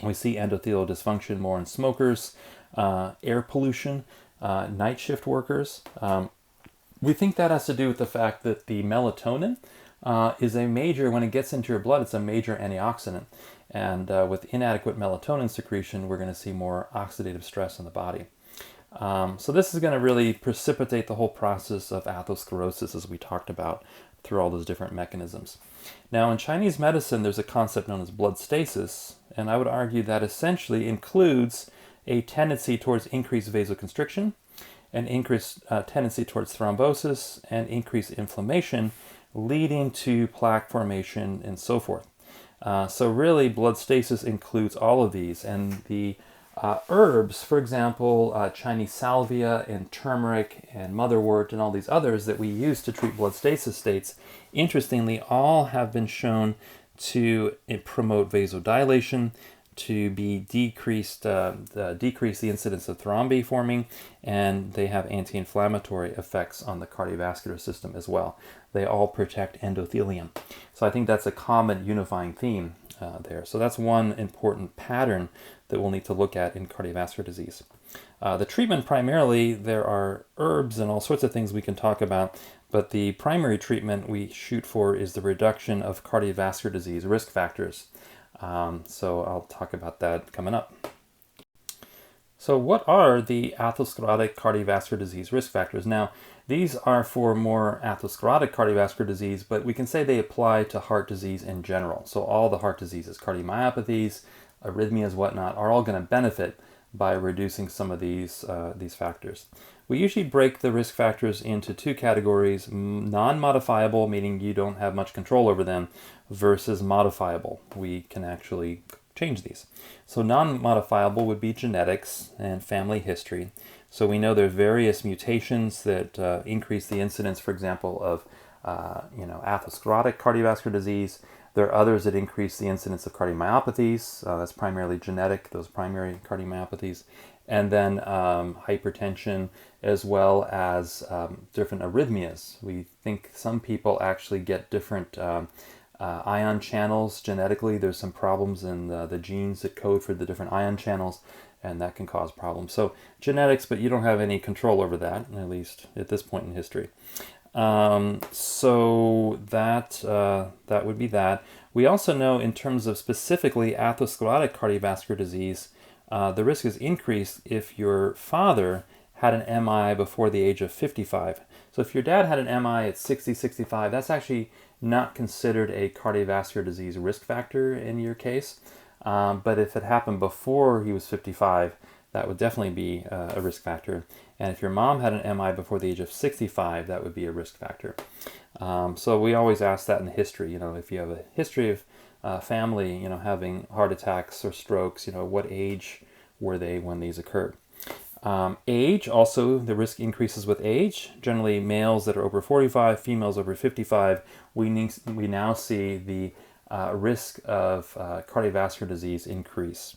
we see endothelial dysfunction more in smokers, air pollution, night shift workers. We think that has to do with the fact that the melatonin is a major, when it gets into your blood, it's a major antioxidant. And with inadequate melatonin secretion, we're going to see more oxidative stress in the body. So this is going to really precipitate the whole process of atherosclerosis, as we talked about, through all those different mechanisms. Now, in Chinese medicine, there's a concept known as blood stasis, and I would argue that essentially includes a tendency towards increased vasoconstriction, an increased tendency towards thrombosis, and increased inflammation, leading to plaque formation and so forth. So really, blood stasis includes all of these, and the herbs, for example, Chinese salvia and turmeric and motherwort and all these others that we use to treat blood stasis states, interestingly, all have been shown to promote vasodilation, to be decrease the incidence of thrombi forming, and they have anti-inflammatory effects on the cardiovascular system as well. They all protect endothelium. So I think that's a common unifying theme there. So that's one important pattern that we'll need to look at in cardiovascular disease. The treatment, primarily, there are herbs and all sorts of things we can talk about, but the primary treatment we shoot for is the reduction of cardiovascular disease risk factors. So I'll talk about that coming up. So what are the atherosclerotic cardiovascular disease risk factors? Now, these are for more atherosclerotic cardiovascular disease, but we can say they apply to heart disease in general. So all the heart diseases, cardiomyopathies, arrhythmias, whatnot, are all going to benefit by reducing some of these factors. We usually break the risk factors into two categories: non-modifiable, meaning you don't have much control over them, versus modifiable. We can actually change these. So non-modifiable would be genetics and family history. So we know there are various mutations that increase the incidence, for example, of atherosclerotic cardiovascular disease. There are others that increase the incidence of cardiomyopathies. That's primarily genetic, those primary cardiomyopathies. And then hypertension, as well as different arrhythmias. We think some people actually get different ion channels genetically. There's some problems in the genes that code for the different ion channels, and that can cause problems. So genetics, but you don't have any control over that, at least at this point in history. So that would be that. We also know, in terms of specifically atherosclerotic cardiovascular disease, The risk is increased if your father had an MI before the age of 55. So if your dad had an MI at 60, 65, that's actually not considered a cardiovascular disease risk factor in your case. But if it happened before he was 55, that would definitely be a risk factor. And if your mom had an MI before the age of 65, that would be a risk factor. So we always ask that in the history. If you have a history of family, having heart attacks or strokes, what age were they when these occurred? Age, also, the risk increases with age. Generally, males that are over 45, females over 55, we now see the risk of cardiovascular disease increase.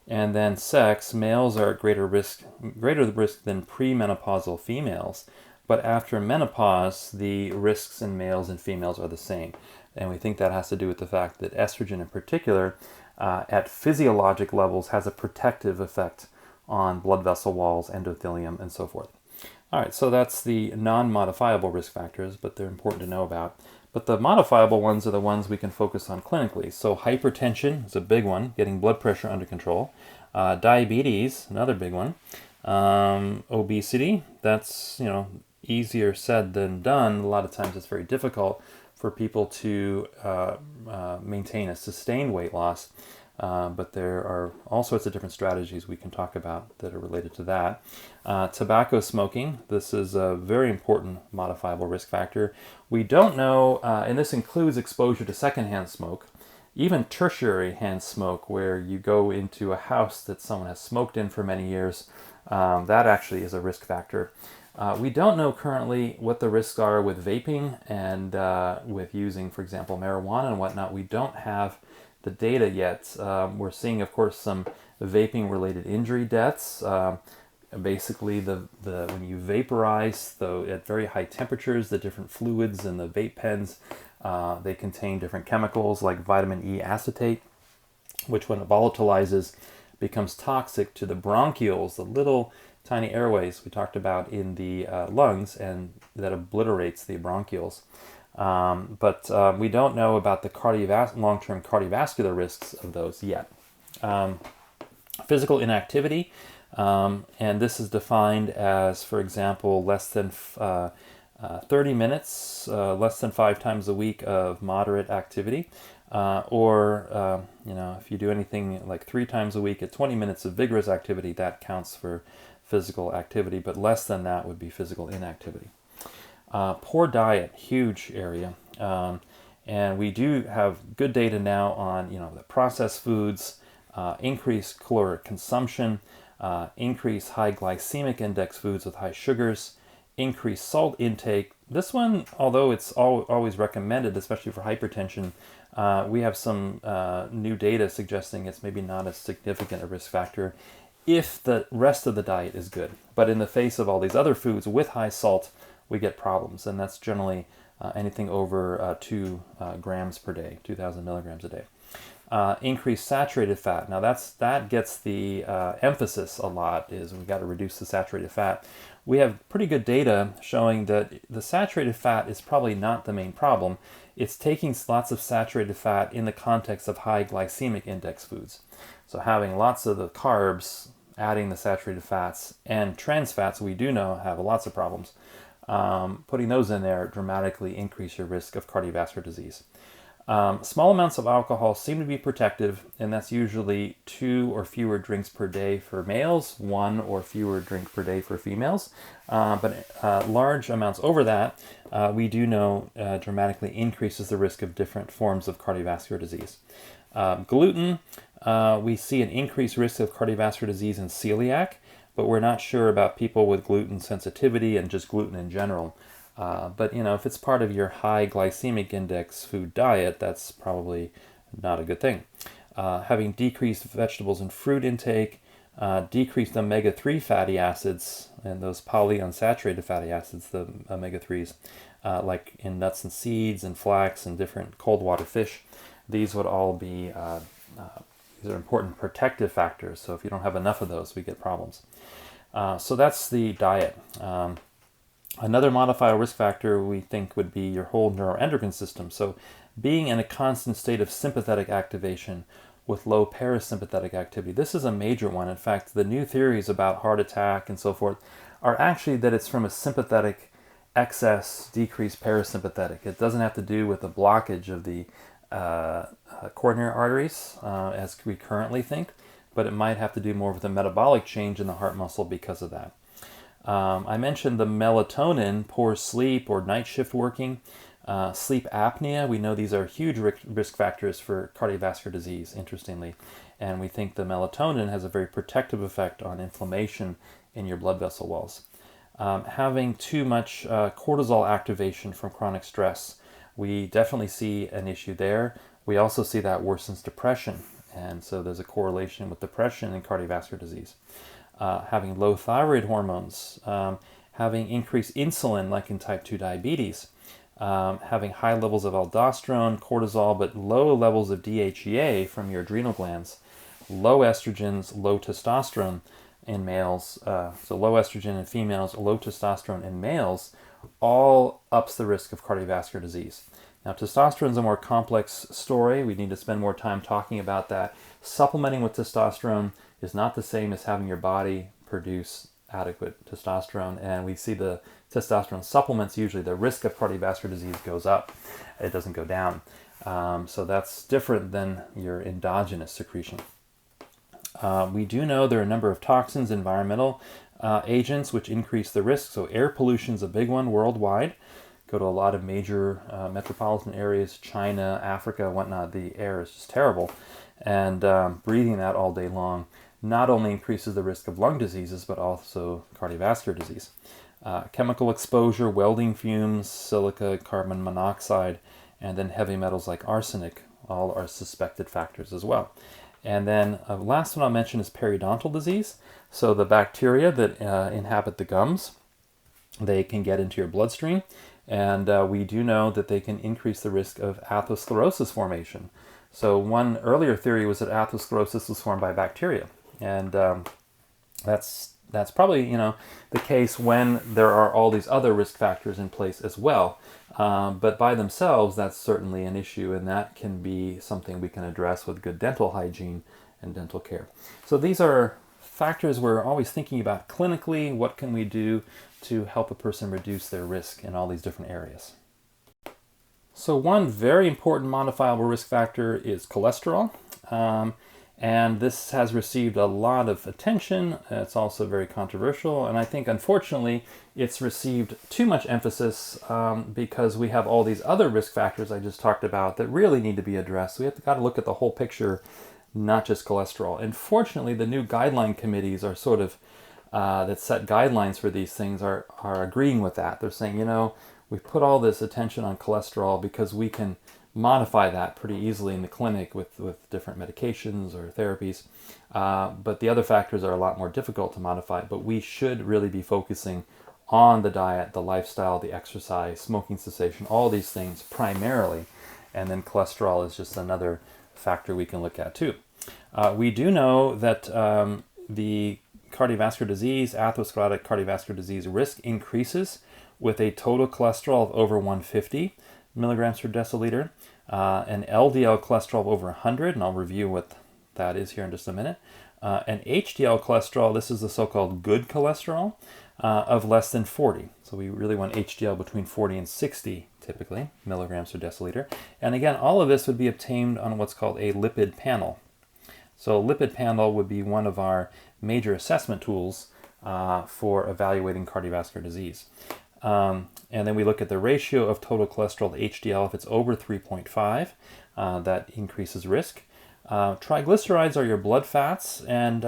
And then sex, males are at greater risk than premenopausal females, but after menopause, the risks in males and females are the same. And we think that has to do with the fact that estrogen in particular, at physiologic levels, has a protective effect on blood vessel walls, endothelium, and so forth. All right, so that's the non-modifiable risk factors, but they're important to know about. But the modifiable ones are the ones we can focus on clinically. So hypertension is a big one, getting blood pressure under control. Diabetes, another big one. Obesity, that's easier said than done. A lot of times it's very difficult for people to maintain a sustained weight loss. But there are all sorts of different strategies we can talk about that are related to that. Tobacco smoking, this is a very important modifiable risk factor. We don't know, and this includes exposure to secondhand smoke, even tertiary hand smoke, where you go into a house that someone has smoked in for many years. That actually is a risk factor. We don't know currently what the risks are with vaping and with using, for example, marijuana and whatnot. We don't have the data yet. We're seeing, of course, some vaping-related injury deaths. Basically, when you vaporize, though at very high temperatures, the different fluids in the vape pens, they contain different chemicals like vitamin E acetate, which when it volatilizes becomes toxic to the bronchioles, the little tiny airways we talked about in the lungs, and that obliterates the bronchioles. But we don't know about the long-term cardiovascular risks of those yet. Physical inactivity, and this is defined as, for example, less than 30 minutes, less than 5 times a week of moderate activity, or if you do anything like 3 times a week at 20 minutes of vigorous activity, that counts for physical activity, but less than that would be physical inactivity. Poor diet, huge area. And we do have good data now on, the processed foods, increased caloric consumption, increased high glycemic index foods with high sugars, increased salt intake. This one, although it's always recommended, especially for hypertension, we have some new data suggesting it's maybe not as significant a risk factor if the rest of the diet is good. But in the face of all these other foods with high salt, we get problems, and that's generally anything over 2 grams per day, 2,000 milligrams a day. Increased saturated fat. Now that gets the emphasis a lot, is we've got to reduce the saturated fat. We have pretty good data showing that the saturated fat is probably not the main problem. It's taking lots of saturated fat in the context of high glycemic index foods. So having lots of the carbs, adding the saturated fats, and trans fats, we do know have lots of problems. Putting those in there dramatically increase your risk of cardiovascular disease. Small amounts of alcohol seem to be protective, and that's usually 2 or fewer drinks per day for males, 1 or fewer drinks per day for females. But large amounts over that, we do know dramatically increases the risk of different forms of cardiovascular disease. Gluten, we see an increased risk of cardiovascular disease in celiac, but we're not sure about people with gluten sensitivity and just gluten in general. But if it's part of your high glycemic index food diet, that's probably not a good thing. Having decreased vegetables and fruit intake, decreased omega-3 fatty acids, and those polyunsaturated fatty acids, the omega-3s, like in nuts and seeds and flax and different cold water fish. These would all be these are important protective factors. So if you don't have enough of those, we get problems. So that's the diet. Another modifiable risk factor we think would be your whole neuroendocrine system. So being in a constant state of sympathetic activation, with low parasympathetic activity. This is a major one. In fact, the new theories about heart attack and so forth are actually that it's from a sympathetic excess, decreased parasympathetic. It doesn't have to do with the blockage of the coronary arteries, as we currently think, but it might have to do more with a metabolic change in the heart muscle because of that. I mentioned the melatonin, poor sleep or night shift working, sleep apnea. We know these are huge risk factors for cardiovascular disease, interestingly, and we think the melatonin has a very protective effect on inflammation in your blood vessel walls. Having too much cortisol activation from chronic stress, we definitely see an issue there. We also see that worsens depression, and so there's a correlation with depression and cardiovascular disease. Having low thyroid hormones, having increased insulin like in type 2 diabetes, having high levels of aldosterone, cortisol, but low levels of DHEA from your adrenal glands, low estrogens, low testosterone in males, so low estrogen in females, low testosterone in males, all ups the risk of cardiovascular disease. Now, testosterone is a more complex story. We need to spend more time talking about that. Supplementing with testosterone is not the same as having your body produce adequate testosterone, and we see the testosterone supplements, usually the risk of cardiovascular disease goes up. It doesn't go down. So that's different than your endogenous secretion. We do know there are a number of toxins, environmental agents, which increase the risk. So air pollution is a big one worldwide. Go to a lot of major metropolitan areas, China, Africa, whatnot. The air is just terrible. And breathing that all day long not only increases the risk of lung diseases, but also cardiovascular disease. Chemical exposure, welding fumes, silica, carbon monoxide, and then heavy metals like arsenic, all are suspected factors as well. And then last one I'll mention is periodontal disease. So the bacteria that inhabit the gums, they can get into your bloodstream, and we do know that they can increase the risk of atherosclerosis formation. So one earlier theory was that atherosclerosis was formed by bacteria, and that's probably the case when there are all these other risk factors in place as well. But by themselves, that's certainly an issue, and that can be something we can address with good dental hygiene and dental care. So these are factors we're always thinking about clinically. What can we do to help a person reduce their risk in all these different areas? So one very important modifiable risk factor is cholesterol. And this has received a lot of attention. It's also very controversial, and I think unfortunately it's received too much emphasis because we have all these other risk factors I just talked about that really need to be addressed. We have got to look at the whole picture, not just cholesterol. And fortunately, the new guideline committees are sort of that set guidelines for these things are agreeing with that. They're saying, we've put all this attention on cholesterol because we can modify that pretty easily in the clinic with different medications or therapies. But the other factors are a lot more difficult to modify. But we should really be focusing on the diet, the lifestyle, the exercise, smoking cessation, all these things primarily. And then cholesterol is just another factor we can look at too. We do know that the cardiovascular disease, atherosclerotic cardiovascular disease risk increases with a total cholesterol of over 150 milligrams per deciliter, an LDL cholesterol of over 100, and I'll review what that is here in just a minute, an HDL cholesterol, this is the so-called good cholesterol, of less than 40. So we really want HDL between 40 and 60, typically, milligrams per deciliter. And again, all of this would be obtained on what's called a lipid panel. So a lipid panel would be one of our major assessment tools for evaluating cardiovascular disease. And then we look at the ratio of total cholesterol to HDL. If it's over 3.5, that increases risk. Triglycerides are your blood fats, and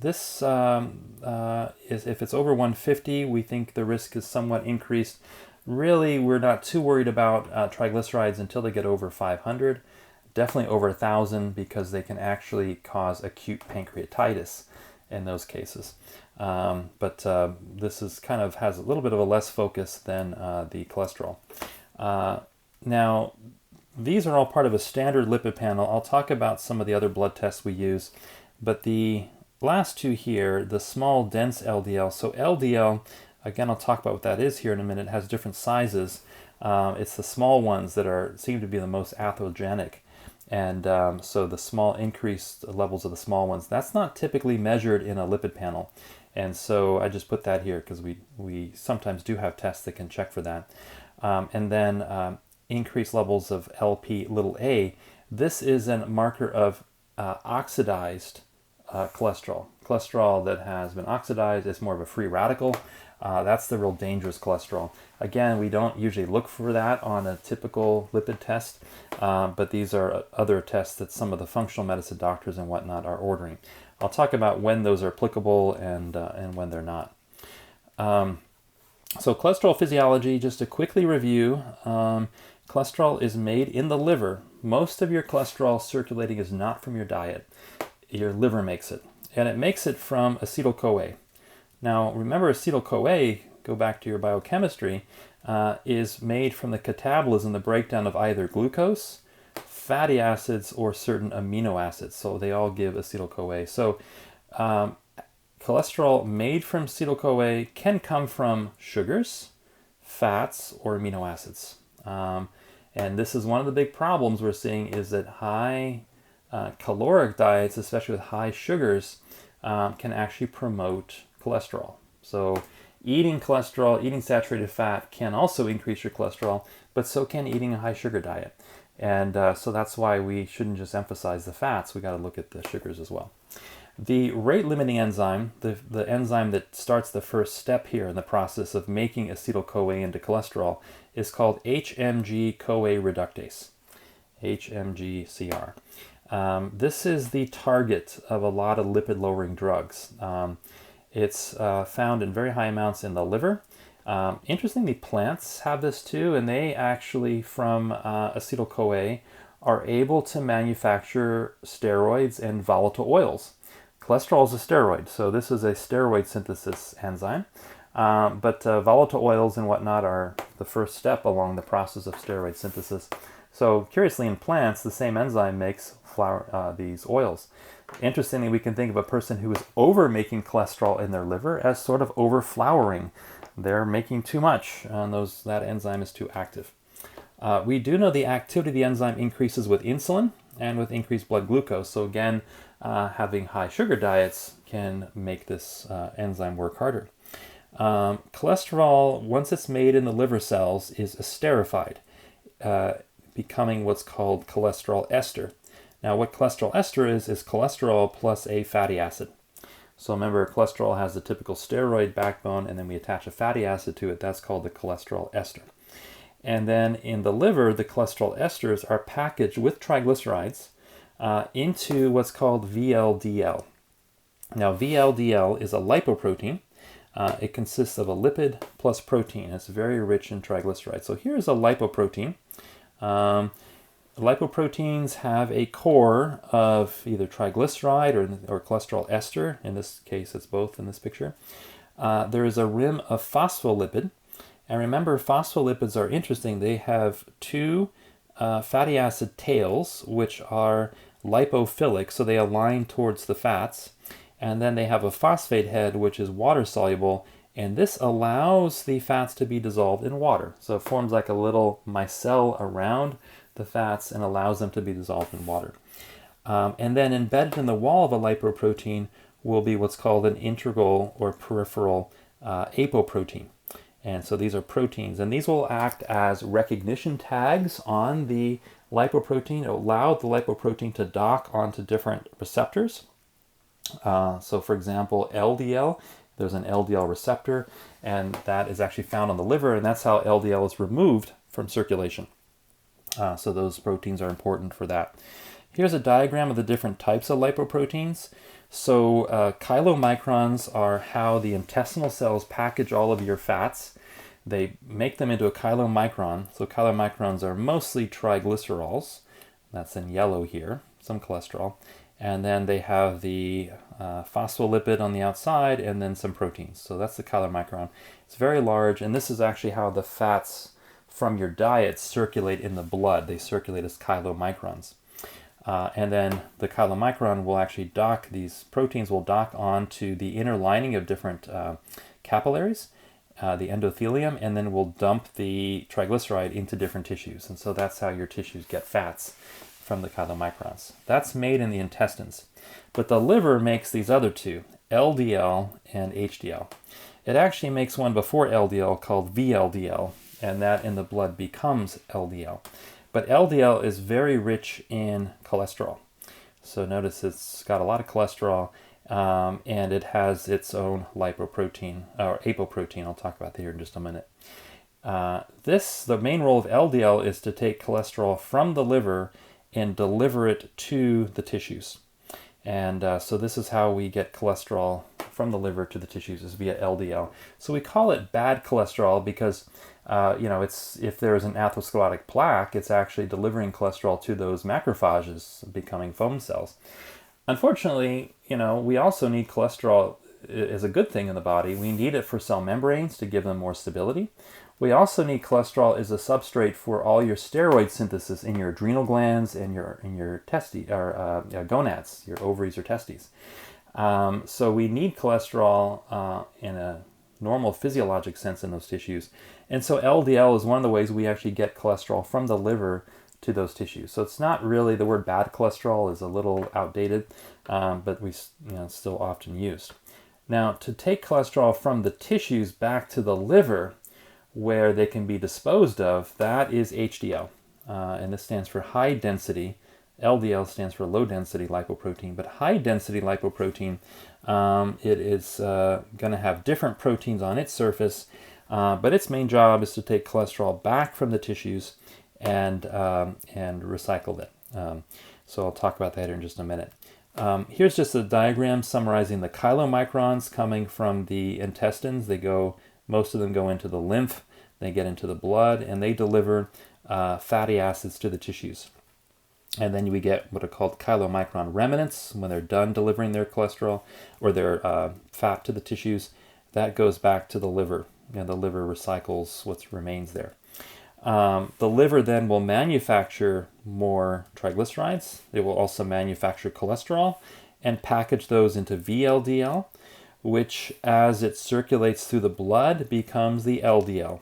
this is, if it's over 150, we think the risk is somewhat increased. Really, we're not too worried about triglycerides until they get over 500. Definitely over 1,000, because they can actually cause acute pancreatitis in those cases. But this is has a little bit of a less focus than the cholesterol. Now, these are all part of a standard lipid panel. I'll talk about some of the other blood tests we use, but the last two here, the small dense LDL. So LDL, again, I'll talk about what that is here in a minute. It has different sizes. It's the small ones that seem to be the most atherogenic. And so the small increased levels of the small ones, that's not typically measured in a lipid panel. And so I just put that here because we sometimes do have tests that can check for that. And then increased levels of Lp(a). This is a marker of oxidized cholesterol. Cholesterol that has been oxidized is more of a free radical. That's the real dangerous cholesterol. Again, we don't usually look for that on a typical lipid test, but these are other tests that some of the functional medicine doctors and whatnot are ordering. I'll talk about when those are applicable and when they're not. So cholesterol physiology, just to quickly review, cholesterol is made in the liver. Most of your cholesterol circulating is not from your diet. Your liver makes it, and it makes it from acetyl-CoA. Now, remember, acetyl-CoA, go back to your biochemistry, is made from the catabolism, the breakdown of either glucose, fatty acids, or certain amino acids. So they all give acetyl-CoA. So cholesterol made from acetyl-CoA can come from sugars, fats, or amino acids. And this is one of the big problems we're seeing, is that high caloric diets, especially with high sugars, can actually promote cholesterol. So eating cholesterol, eating saturated fat can also increase your cholesterol, but so can eating a high sugar diet. And so that's why we shouldn't just emphasize the fats. We got to look at the sugars as well. The rate-limiting enzyme, the enzyme that starts the first step here in the process of making acetyl-CoA into cholesterol, is called Hmg Coa Reductase, HMG-CR. This is the target of a lot of lipid-lowering drugs. It's found in very high amounts in the liver. Interestingly, plants have this too, and they actually, from acetyl-CoA, are able to manufacture steroids and volatile oils. Cholesterol is a steroid, so this is a steroid synthesis enzyme. But volatile oils and whatnot are the first step along the process of steroid synthesis. So curiously, in plants, the same enzyme makes these oils. Interestingly, we can think of a person who is over making cholesterol in their liver as sort of over-flowering. They're making too much, and that enzyme is too active. We do know the activity of the enzyme increases with insulin and with increased blood glucose. So again, having high sugar diets can make this enzyme work harder. Cholesterol, once it's made in the liver cells, is esterified, becoming what's called cholesterol ester. Now, what cholesterol ester is cholesterol plus a fatty acid. So remember, cholesterol has the typical steroid backbone, and then we attach a fatty acid to it. That's called the cholesterol ester. And then in the liver, the cholesterol esters are packaged with triglycerides into what's called VLDL. Now, VLDL is a lipoprotein. It consists of a lipid plus protein. It's very rich in triglycerides. So here's a lipoprotein. Lipoproteins have a core of either triglyceride or cholesterol ester. In this case, it's both in this picture. There is a rim of phospholipid. And remember, phospholipids are interesting. They have two fatty acid tails, which are lipophilic, so they align towards the fats. And then they have a phosphate head, which is water-soluble, and this allows the fats to be dissolved in water. So it forms like a little micelle around the fats and allows them to be dissolved in water. And then embedded in the wall of a lipoprotein will be what's called an integral or peripheral apoprotein. And so these are proteins, and these will act as recognition tags on the lipoprotein. It will allow the lipoprotein to dock onto different receptors. So for example, LDL, there's an LDL receptor, and that is actually found on the liver, and that's how LDL is removed from circulation. So those proteins are important for that. Here's a diagram of the different types of lipoproteins. So chylomicrons are how the intestinal cells package all of your fats. They make them into a chylomicron. So chylomicrons are mostly triglycerols. That's in yellow here, some cholesterol. And then they have the phospholipid on the outside and then some proteins. So that's the chylomicron. It's very large, and this is actually how the fats from your diet circulate in the blood. They circulate as chylomicrons. And then the chylomicron will actually dock, these proteins will dock onto the inner lining of different capillaries, the endothelium, and then will dump the triglyceride into different tissues. And so that's how your tissues get fats. from the chylomicrons. That's made in the intestines. But the liver makes these other two, LDL and HDL. It actually makes one before LDL called VLDL, and that in the blood becomes LDL. But LDL is very rich in cholesterol. So notice it's got a lot of cholesterol, and it has its own lipoprotein, or apoprotein. I'll talk about that here in just a minute. The main role of LDL is to take cholesterol from the liver and deliver it to the tissues. And so this is how we get cholesterol from the liver to the tissues, is via LDL. So we call it bad cholesterol because if there is an atherosclerotic plaque, it's actually delivering cholesterol to those macrophages, becoming foam cells. Unfortunately, we also need cholesterol as a good thing in the body. We need it for cell membranes to give them more stability. We also need cholesterol as a substrate for all your steroid synthesis in your adrenal glands and your testes, or gonads, your ovaries or testes. So we need cholesterol in a normal physiologic sense in those tissues. And so LDL is one of the ways we actually get cholesterol from the liver to those tissues. So it's not really, the word bad cholesterol is a little outdated, but it's still often used. Now, to take cholesterol from the tissues back to the liver, where they can be disposed of, that is HDL. And this stands for high density. LDL stands for low density lipoprotein, but high density lipoprotein, it is going to have different proteins on its surface, but its main job is to take cholesterol back from the tissues and recycle it. So I'll talk about that here in just a minute. Here's just a diagram summarizing the chylomicrons coming from the intestines. Most of them go into the lymph, they get into the blood, and they deliver fatty acids to the tissues. And then we get what are called chylomicron remnants when they're done delivering their cholesterol or their fat to the tissues. That goes back to the liver, and the liver recycles what remains there. The liver then will manufacture more triglycerides. It will also manufacture cholesterol and package those into VLDL, which as it circulates through the blood becomes the LDL.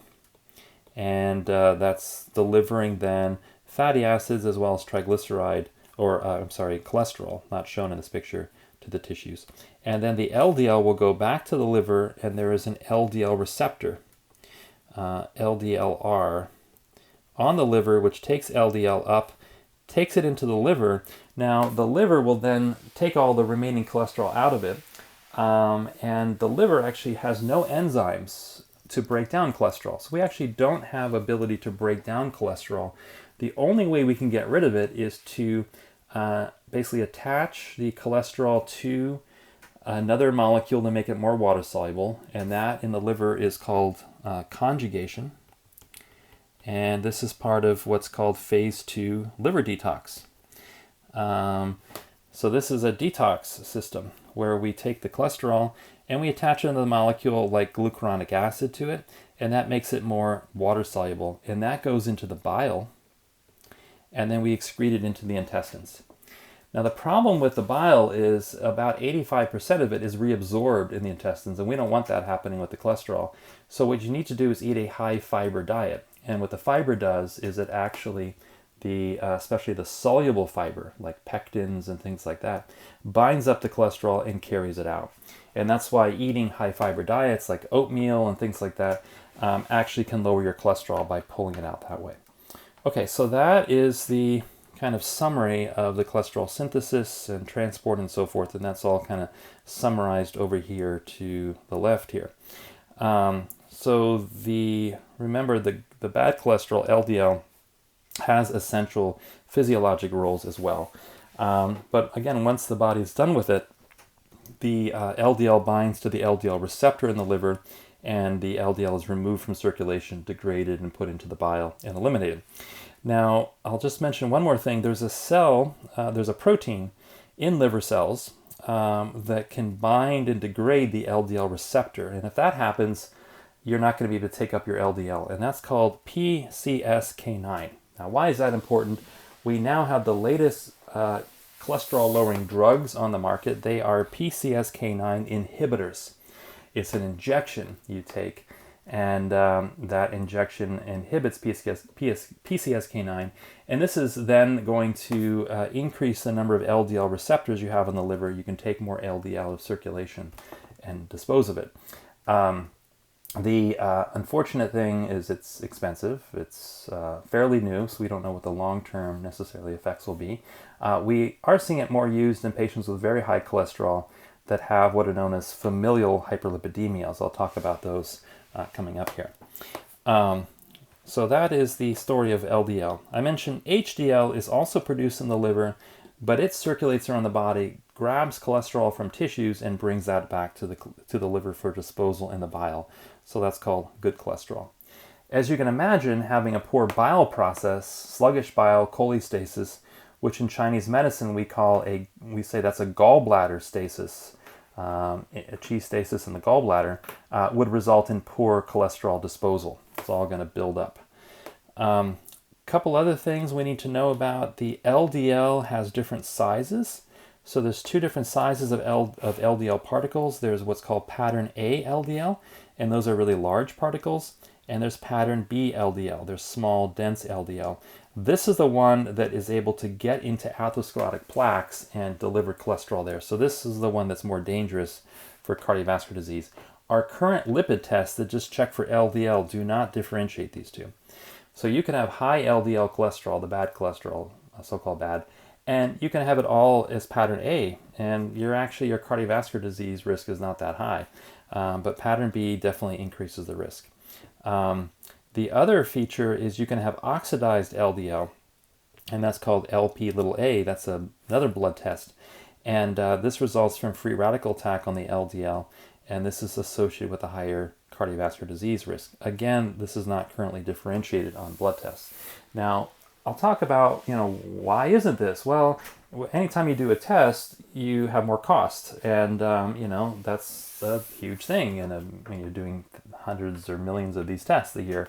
And that's delivering then fatty acids as well as cholesterol, not shown in this picture, to the tissues. And then the LDL will go back to the liver, and there is an LDL receptor, LDLR, on the liver, which takes LDL up, takes it into the liver. Now, the liver will then take all the remaining cholesterol out of it, and the liver actually has no enzymes to break down cholesterol. So we actually don't have ability to break down cholesterol. The only way we can get rid of it is to basically attach the cholesterol to another molecule to make it more water soluble, and that in the liver is called conjugation. And this is part of what's called phase 2 liver detox. So this is a detox system where we take the cholesterol and we attach another molecule like glucuronic acid to it, and that makes it more water soluble, and that goes into the bile, and then we excrete it into the intestines. Now the problem with the bile is about 85% of it is reabsorbed in the intestines, and we don't want that happening with the cholesterol. So what you need to do is eat a high fiber diet. And what the fiber does is it actually, especially the soluble fiber, like pectins and things like that, binds up the cholesterol and carries it out. And that's why eating high fiber diets like oatmeal and things like that actually can lower your cholesterol by pulling it out that way. Okay, so that is the kind of summary of the cholesterol synthesis and transport and so forth, and that's all kind of summarized over here to the left here. So remember the bad cholesterol, LDL, has essential physiologic roles as well. But again, once the body is done with it, the LDL binds to the LDL receptor in the liver, and the LDL is removed from circulation, degraded, and put into the bile and eliminated. Now, I'll just mention one more thing. There's a protein in liver cells that can bind and degrade the LDL receptor. And if that happens, you're not going to be able to take up your LDL. And that's called PCSK9. Now, why is that important? We now have the latest cholesterol-lowering drugs on the market. They are PCSK9 inhibitors. It's an injection you take, and that injection inhibits PCSK9, and this is then going to increase the number of LDL receptors you have in the liver. You can take more LDL out of circulation and dispose of it. The unfortunate thing is it's expensive. It's fairly new, so we don't know what the long-term necessarily effects will be. We are seeing it more used in patients with very high cholesterol that have what are known as familial hyperlipidemias. I'll talk about those coming up here. So that is the story of LDL. I mentioned HDL is also produced in the liver, but it circulates around the body, grabs cholesterol from tissues, and brings that back to the liver for disposal in the bile. So that's called good cholesterol. As you can imagine, having a poor bile process, sluggish bile, cholestasis, which in Chinese medicine we say that's a gallbladder stasis, a chi stasis in the gallbladder, would result in poor cholesterol disposal. It's all going to build up. Couple other things we need to know about: the LDL has different sizes. So there's two different sizes of LDL particles. There's what's called pattern A LDL, and those are really large particles. And there's pattern B LDL. There's small, dense LDL. This is the one that is able to get into atherosclerotic plaques and deliver cholesterol there. So this is the one that's more dangerous for cardiovascular disease. Our current lipid tests that just check for LDL do not differentiate these two. So you can have high LDL cholesterol, the bad cholesterol, so-called bad, and you can have it all as pattern A, and your cardiovascular disease risk is not that high. But pattern B definitely increases the risk. The other feature is you can have oxidized LDL, and that's called Lp(a). That's another blood test. And this results from free radical attack on the LDL, and this is associated with a higher cardiovascular disease risk. Again, this is not currently differentiated on blood tests. Now, I'll talk about, why isn't this? Well, anytime you do a test, you have more cost, and that's a huge thing. And when you're doing hundreds or millions of these tests a year,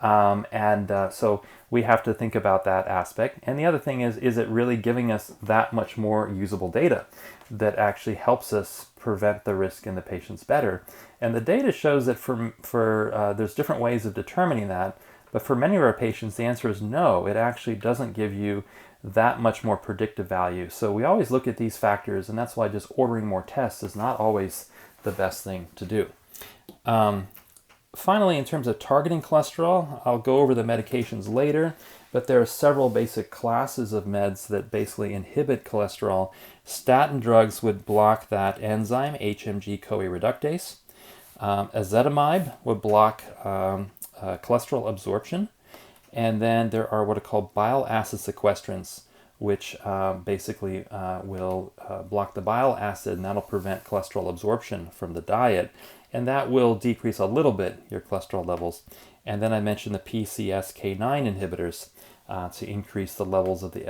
so we have to think about that aspect. And the other thing is it really giving us that much more usable data that actually helps us prevent the risk in the patients better? And the data shows that there's different ways of determining that. But for many of our patients, the answer is no. It actually doesn't give you that much more predictive value. So we always look at these factors, and that's why just ordering more tests is not always the best thing to do. Finally, in terms of targeting cholesterol, I'll go over the medications later, but there are several basic classes of meds that basically inhibit cholesterol. Statin drugs would block that enzyme, Hmg Coa Reductase. Ezetimibe would block cholesterol absorption, and then there are what are called bile acid sequestrants, which basically will block the bile acid, and that'll prevent cholesterol absorption from the diet, and that will decrease a little bit your cholesterol levels. And then I mentioned the PCSK9 inhibitors to increase the levels of the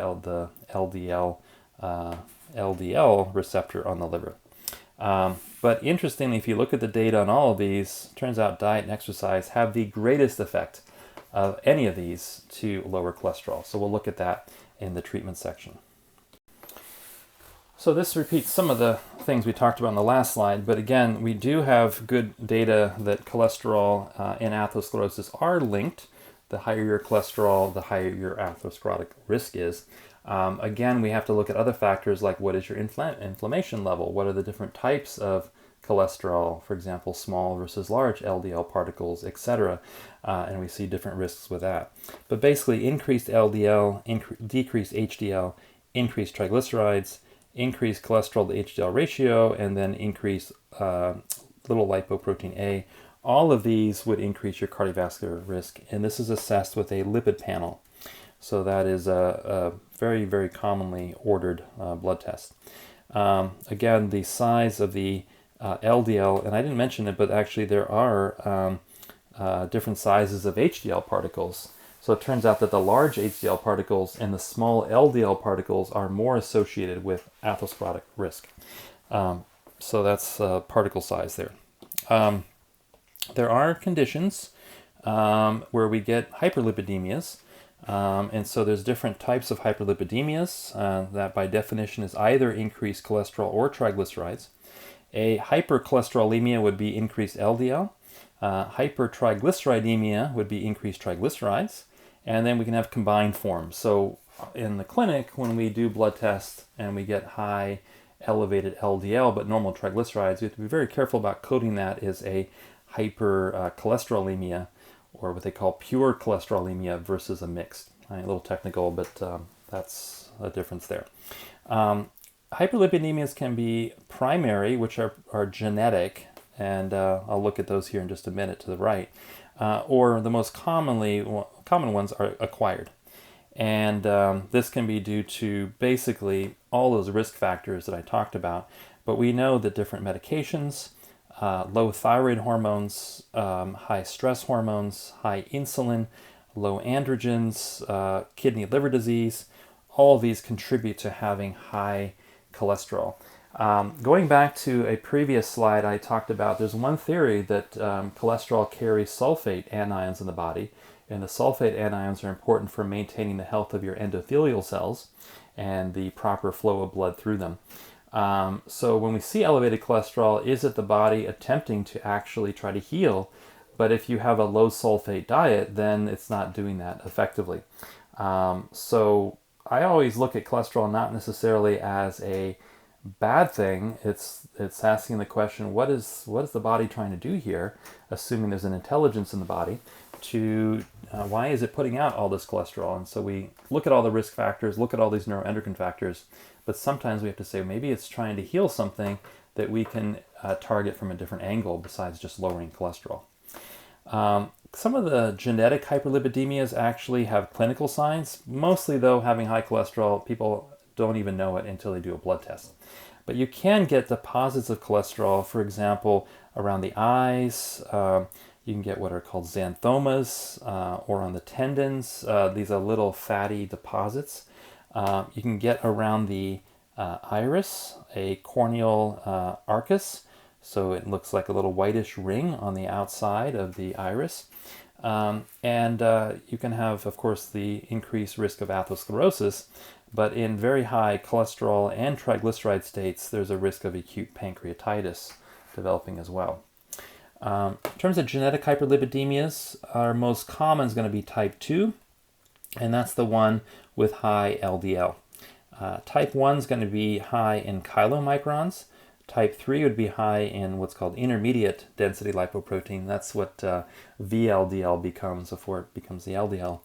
LDL receptor on the liver. But interestingly, if you look at the data on all of these, turns out diet and exercise have the greatest effect of any of these to lower cholesterol. So we'll look at that in the treatment section. So this repeats some of the things we talked about in the last slide, but again, we do have good data that cholesterol and atherosclerosis are linked. The higher your cholesterol, the higher your atherosclerotic risk is. Again, we have to look at other factors like what is your inflammation level, what are the different types of cholesterol, for example, small versus large LDL particles, etc. And we see different risks with that. But basically, increased LDL, decreased HDL, increased triglycerides, increased cholesterol to HDL ratio, and then increased little lipoprotein A. All of these would increase your cardiovascular risk, and this is assessed with a lipid panel. So that is a very, very commonly ordered blood test. Again, the size of the LDL, and I didn't mention it, but actually there are different sizes of HDL particles. So it turns out that the large HDL particles and the small LDL particles are more associated with atherosclerotic risk. So that's particle size there. There are conditions where we get hyperlipidemias. And so there's different types of hyperlipidemias that by definition is either increased cholesterol or triglycerides. A hypercholesterolemia would be increased LDL. Hypertriglyceridemia would be increased triglycerides, and then we can have combined forms. So in the clinic, when we do blood tests and we get high elevated LDL but normal triglycerides, we have to be very careful about coding that as a hypercholesterolemia, or what they call pure cholesterolemia versus a mixed. A little technical, but that's a difference there. Hyperlipidemias can be primary, which are genetic, and I'll look at those here in just a minute to the right, or the most common ones are acquired. And this can be due to basically all those risk factors that I talked about, but we know that different medications, low thyroid hormones, high stress hormones, high insulin, low androgens, kidney liver disease, all of these contribute to having high cholesterol. Going back to a previous slide, I talked about there's one theory that cholesterol carries sulfate anions in the body, and the sulfate anions are important for maintaining the health of your endothelial cells and the proper flow of blood through them. So when we see elevated cholesterol, is it the body attempting to actually try to heal? But if you have a low sulfate diet, then it's not doing that effectively. So I always look at cholesterol not necessarily as a bad thing. It's asking the question, what is the body trying to do here, assuming there's an intelligence in the body, to why is it putting out all this cholesterol? And so we look at all the risk factors, look at all these neuroendocrine factors, but sometimes we have to say maybe it's trying to heal something that we can target from a different angle besides just lowering cholesterol. Some of the genetic hyperlipidemias actually have clinical signs. Mostly, though, having high cholesterol, people don't even know it until they do a blood test. But you can get deposits of cholesterol, for example, around the eyes. You can get what are called xanthomas, or on the tendons. These are little fatty deposits. You can get around the iris, a corneal arcus. So it looks like a little whitish ring on the outside of the iris. And you can have, of course, the increased risk of atherosclerosis, but in very high cholesterol and triglyceride states, there's a risk of acute pancreatitis developing as well. In terms of genetic hyperlipidemias, our most common is going to be type 2, and that's the one with high LDL. Type 1 is going to be high in chylomicrons. Type 3 would be high in what's called intermediate density lipoprotein. That's what VLDL becomes before it becomes the LDL.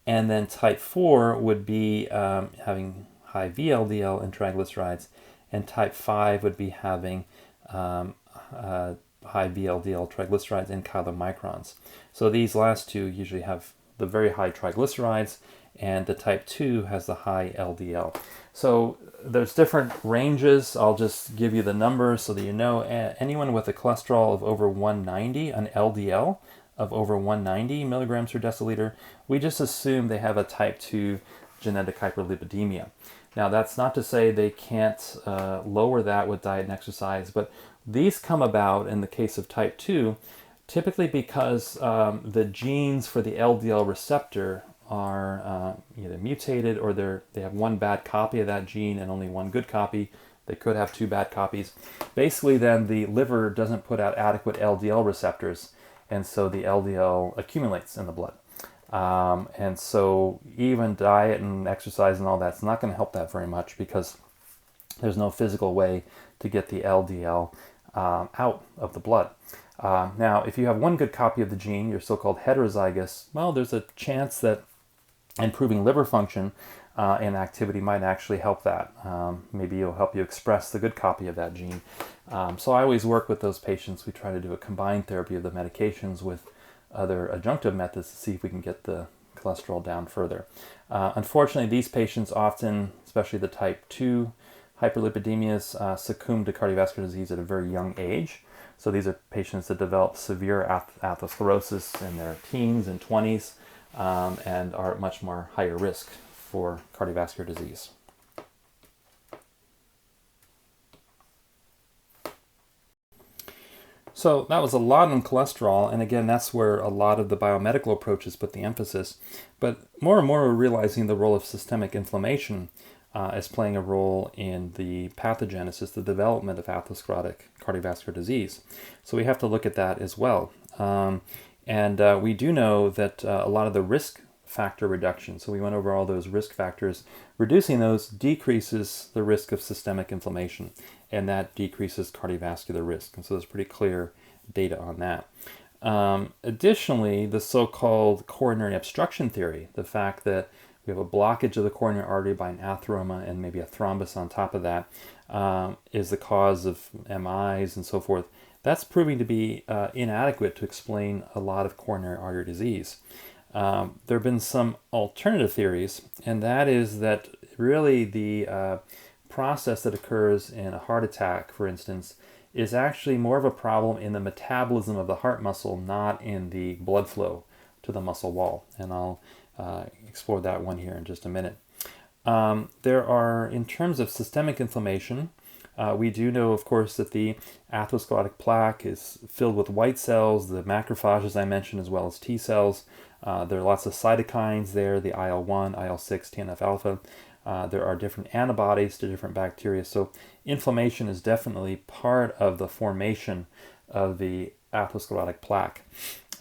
And then type 4 would be having high VLDL and triglycerides. And type 5 would be having high VLDL, triglycerides, and chylomicrons. So these last two usually have the very high triglycerides, and the type 2 has the high LDL. So there's different ranges. I'll just give you the numbers so that you know. Anyone with a cholesterol of over 190, an LDL of over 190 milligrams per deciliter, we just assume they have a type 2 genetic hyperlipidemia. Now, that's not to say they can't lower that with diet and exercise, but these come about in the case of type 2 typically because the genes for the LDL receptor are either mutated or they have one bad copy of that gene and only one good copy. They could have two bad copies. Basically, then the liver doesn't put out adequate LDL receptors, and so the LDL accumulates in the blood. And so even diet and exercise and all that's not going to help that very much because there's no physical way to get the LDL out of the blood. Now, if you have one good copy of the gene, you're so-called heterozygous, well, there's a chance that improving liver function and activity might actually help that. Maybe it'll help you express the good copy of that gene. So I always work with those patients. We try to do a combined therapy of the medications with other adjunctive methods to see if we can get the cholesterol down further. Unfortunately, these patients often, especially the type 2 hyperlipidemias, succumb to cardiovascular disease at a very young age. So these are patients that develop severe atherosclerosis in their teens and 20s and are at much more higher risk for cardiovascular disease. So that was a lot on cholesterol, and again, that's where a lot of the biomedical approaches put the emphasis. But more and more we're realizing the role of systemic inflammation as playing a role in the pathogenesis, the development of atherosclerotic cardiovascular disease. So we have to look at that as well. And we do know that a lot of the risk factor reduction, so we went over all those risk factors, reducing those decreases the risk of systemic inflammation, and that decreases cardiovascular risk. And so there's pretty clear data on that. Additionally, the so-called coronary obstruction theory, the fact that we have a blockage of the coronary artery by an atheroma and maybe a thrombus on top of that, is the cause of MIs and so forth. That's proving to be inadequate to explain a lot of coronary artery disease. There have been some alternative theories, and that is that really the process that occurs in a heart attack, for instance, is actually more of a problem in the metabolism of the heart muscle, not in the blood flow to the muscle wall. And I'll explore that one here in just a minute. There are, in terms of systemic inflammation, we do know, of course, that the atherosclerotic plaque is filled with white cells, the macrophages I mentioned, as well as T cells. There are lots of cytokines there, the IL-1, IL-6, TNF-alpha. There are different antibodies to different bacteria. So inflammation is definitely part of the formation of the atherosclerotic plaque.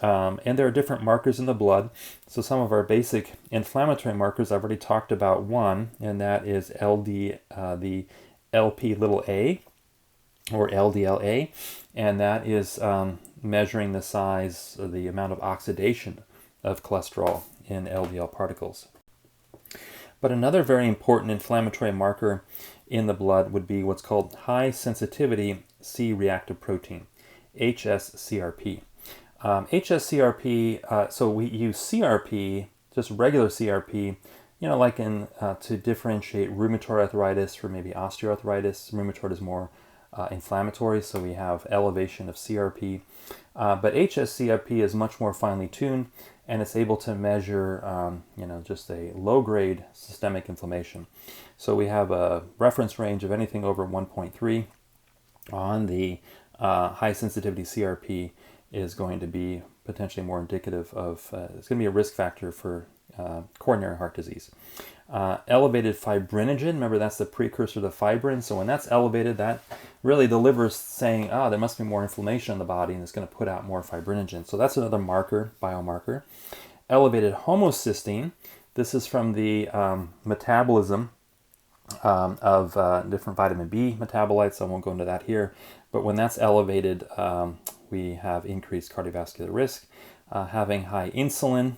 And there are different markers in the blood. So some of our basic inflammatory markers, I've already talked about one, and that is the Lp(a) or LDLA, and that is measuring the size, or the amount of oxidation of cholesterol in LDL particles. But another very important inflammatory marker in the blood would be what's called high sensitivity C-reactive protein, HSCRP. HSCRP, so we use CRP, just regular CRP, like to differentiate rheumatoid arthritis from maybe osteoarthritis. Rheumatoid is more inflammatory, so we have elevation of CRP. But HSCRP is much more finely tuned, and it's able to measure, just a low-grade systemic inflammation. So we have a reference range of anything over 1.3 on the high-sensitivity CRP is going to be potentially more indicative of, it's going to be a risk factor for coronary heart disease. Elevated fibrinogen, remember that's the precursor to fibrin, so when that's elevated, that really delivers saying, there must be more inflammation in the body, and it's going to put out more fibrinogen. So that's another marker, biomarker. Elevated homocysteine, this is from the metabolism of different vitamin B metabolites. I won't go into that here, but when that's elevated, we have increased cardiovascular risk. Having high insulin,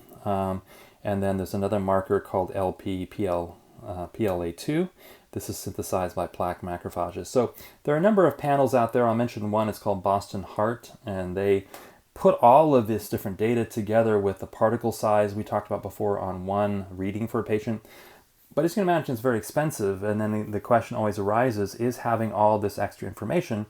and then there's another marker called PLA2. This is synthesized by plaque macrophages. So there are a number of panels out there. I'll mention one. It's called Boston Heart, and they put all of this different data together with the particle size we talked about before on one reading for a patient. But as you can imagine, it's very expensive, and then the question always arises, is having all this extra information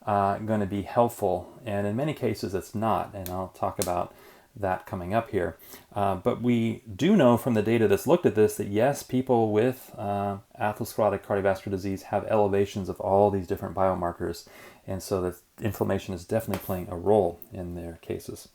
going to be helpful? And in many cases, it's not, and I'll talk about that coming up here. But we do know from the data that's looked at this that yes, people with atherosclerotic cardiovascular disease have elevations of all these different biomarkers, and so the inflammation is definitely playing a role in their cases.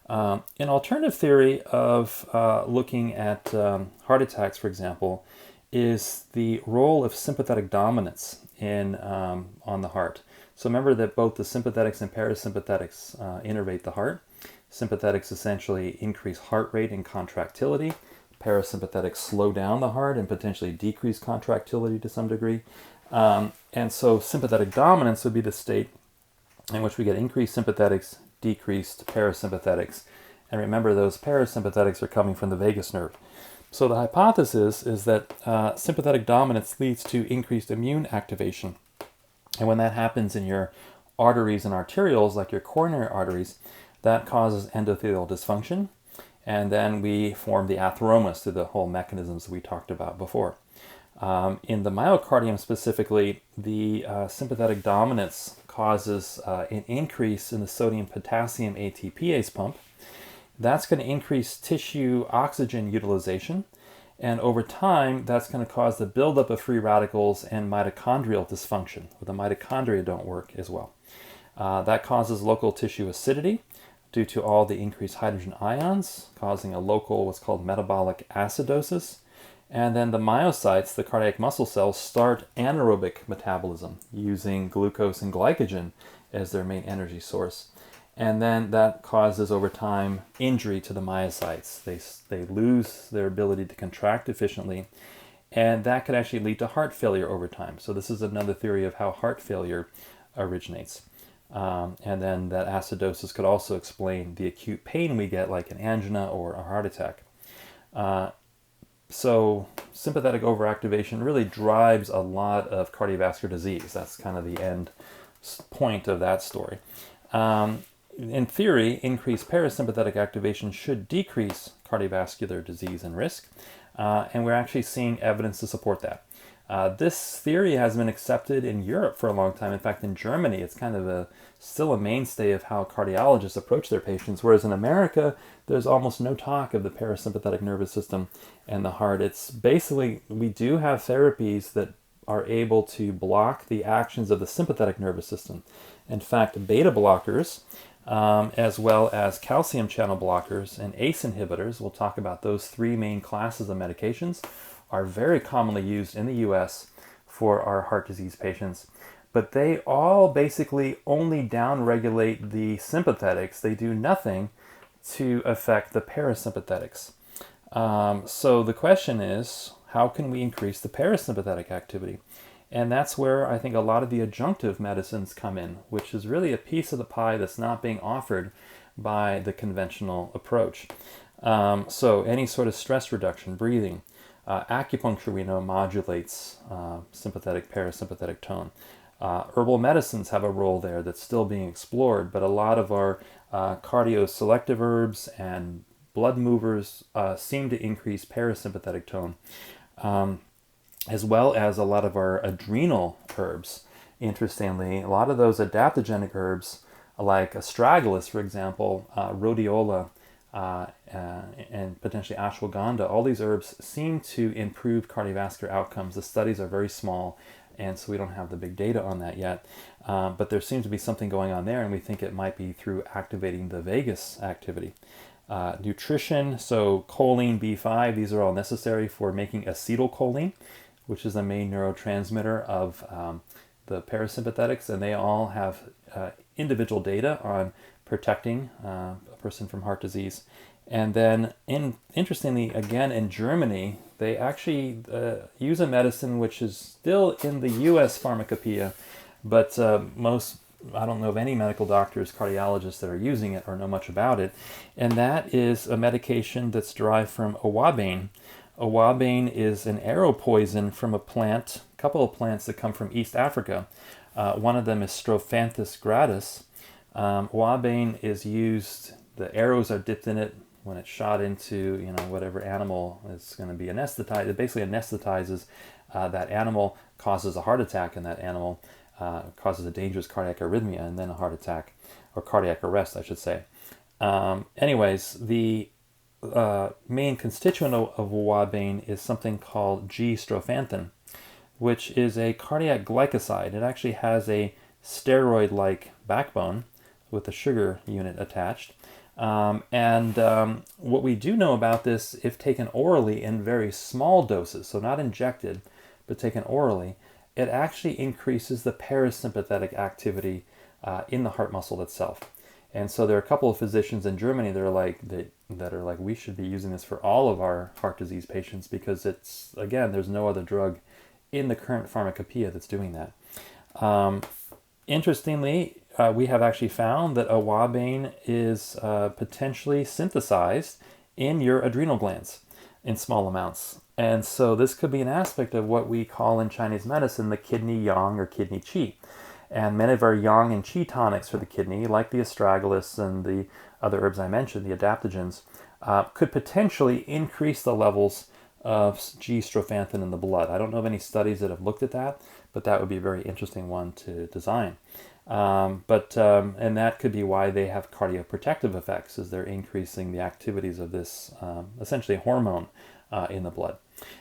An alternative theory of looking at heart attacks, for example, is the role of sympathetic dominance on the heart. So remember that both the sympathetics and parasympathetics innervate the heart. Sympathetics essentially increase heart rate and contractility. Parasympathetics slow down the heart and potentially decrease contractility to some degree. And so sympathetic dominance would be the state in which we get increased sympathetics, decreased parasympathetics. And remember, those parasympathetics are coming from the vagus nerve. So the hypothesis is that sympathetic dominance leads to increased immune activation. And when that happens in your arteries and arterioles, like your coronary arteries, that causes endothelial dysfunction, and then we form the atheromas through the whole mechanisms we talked about before. In the myocardium specifically, the sympathetic dominance causes an increase in the sodium-potassium ATPase pump. That's going to increase tissue oxygen utilization, and over time, that's going to cause the buildup of free radicals and mitochondrial dysfunction, where the mitochondria don't work as well. That causes local tissue acidity due to all the increased hydrogen ions, causing a local what's called metabolic acidosis. And then the myocytes, the cardiac muscle cells, start anaerobic metabolism using glucose and glycogen as their main energy source. And then that causes over time injury to the myocytes. They lose their ability to contract efficiently, and that could actually lead to heart failure over time. So this is another theory of how heart failure originates. And then that acidosis could also explain the acute pain we get, like an angina or a heart attack. So sympathetic overactivation really drives a lot of cardiovascular disease. That's kind of the end point of that story. In theory, increased parasympathetic activation should decrease cardiovascular disease and risk, and we're actually seeing evidence to support that. This theory has been accepted in Europe for a long time. In fact, in Germany, it's kind of still a mainstay of how cardiologists approach their patients, whereas in America, there's almost no talk of the parasympathetic nervous system and the heart. It's basically, we do have therapies that are able to block the actions of the sympathetic nervous system. In fact, beta blockers, as well as calcium channel blockers and ACE inhibitors, we'll talk about those three main classes of medications, are very commonly used in the US for our heart disease patients. But they all basically only downregulate the sympathetics. They do nothing to affect the parasympathetics. So the question is, how can we increase the parasympathetic activity? And that's where I think a lot of the adjunctive medicines come in, which is really a piece of the pie that's not being offered by the conventional approach. So any sort of stress reduction, breathing, acupuncture we know modulates sympathetic, parasympathetic tone. Herbal medicines have a role there that's still being explored, but a lot of our cardioselective herbs and blood movers seem to increase parasympathetic tone. As well as a lot of our adrenal herbs. Interestingly, a lot of those adaptogenic herbs, like astragalus, for example, rhodiola, and potentially ashwagandha, all these herbs seem to improve cardiovascular outcomes. The studies are very small, and so we don't have the big data on that yet. But there seems to be something going on there, and we think it might be through activating the vagus activity. Nutrition, so choline, B5, these are all necessary for making acetylcholine, which is the main neurotransmitter of the parasympathetics, and they all have individual data on protecting a person from heart disease. And then, interestingly, again in Germany, they actually use a medicine which is still in the US pharmacopoeia, but I don't know of any medical doctors, cardiologists that are using it or know much about it, and that is a medication that's derived from awabane. Awabane is an arrow poison from a couple of plants that come from East Africa. One of them is Strophanthus gratis. Awabane is used, the arrows are dipped in it when it's shot into whatever animal is going to be anesthetized. It basically anesthetizes that animal, causes a heart attack, and that animal causes a dangerous cardiac arrhythmia and then a heart attack, or cardiac arrest, I should say. Anyways, the main constituent of awabane is something called G-strophanthin, which is a cardiac glycoside. It actually has a steroid-like backbone with a sugar unit attached. What we do know about this, if taken orally in very small doses, so not injected, but taken orally, it actually increases the parasympathetic activity in the heart muscle itself. And so there are a couple of physicians in Germany that are like, we should be using this for all of our heart disease patients, because it's, again, there's no other drug in the current pharmacopoeia that's doing that. Interestingly, we have actually found that awabane is potentially synthesized in your adrenal glands in small amounts. And so this could be an aspect of what we call in Chinese medicine the kidney yang or kidney qi. And many of our yang and qi tonics for the kidney, like the astragalus and the other herbs I mentioned, the adaptogens, could potentially increase the levels of G-strophanthin in the blood. I don't know of any studies that have looked at that, but that would be a very interesting one to design. And that could be why they have cardioprotective effects, is they're increasing the activities of this essentially hormone in the blood.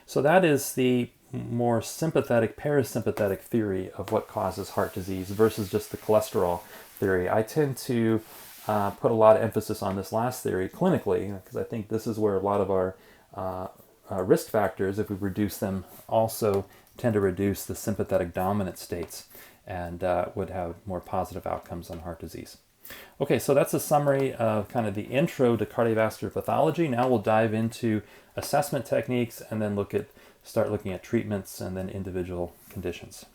So that is the more sympathetic, parasympathetic theory of what causes heart disease versus just the cholesterol theory. I tend to put a lot of emphasis on this last theory clinically, because I think this is where a lot of our risk factors, if we reduce them, also tend to reduce the sympathetic dominant states and would have more positive outcomes on heart disease. Okay, so that's a summary of kind of the intro to cardiovascular pathology. Now we'll dive into assessment techniques and then start looking at treatments and then individual conditions.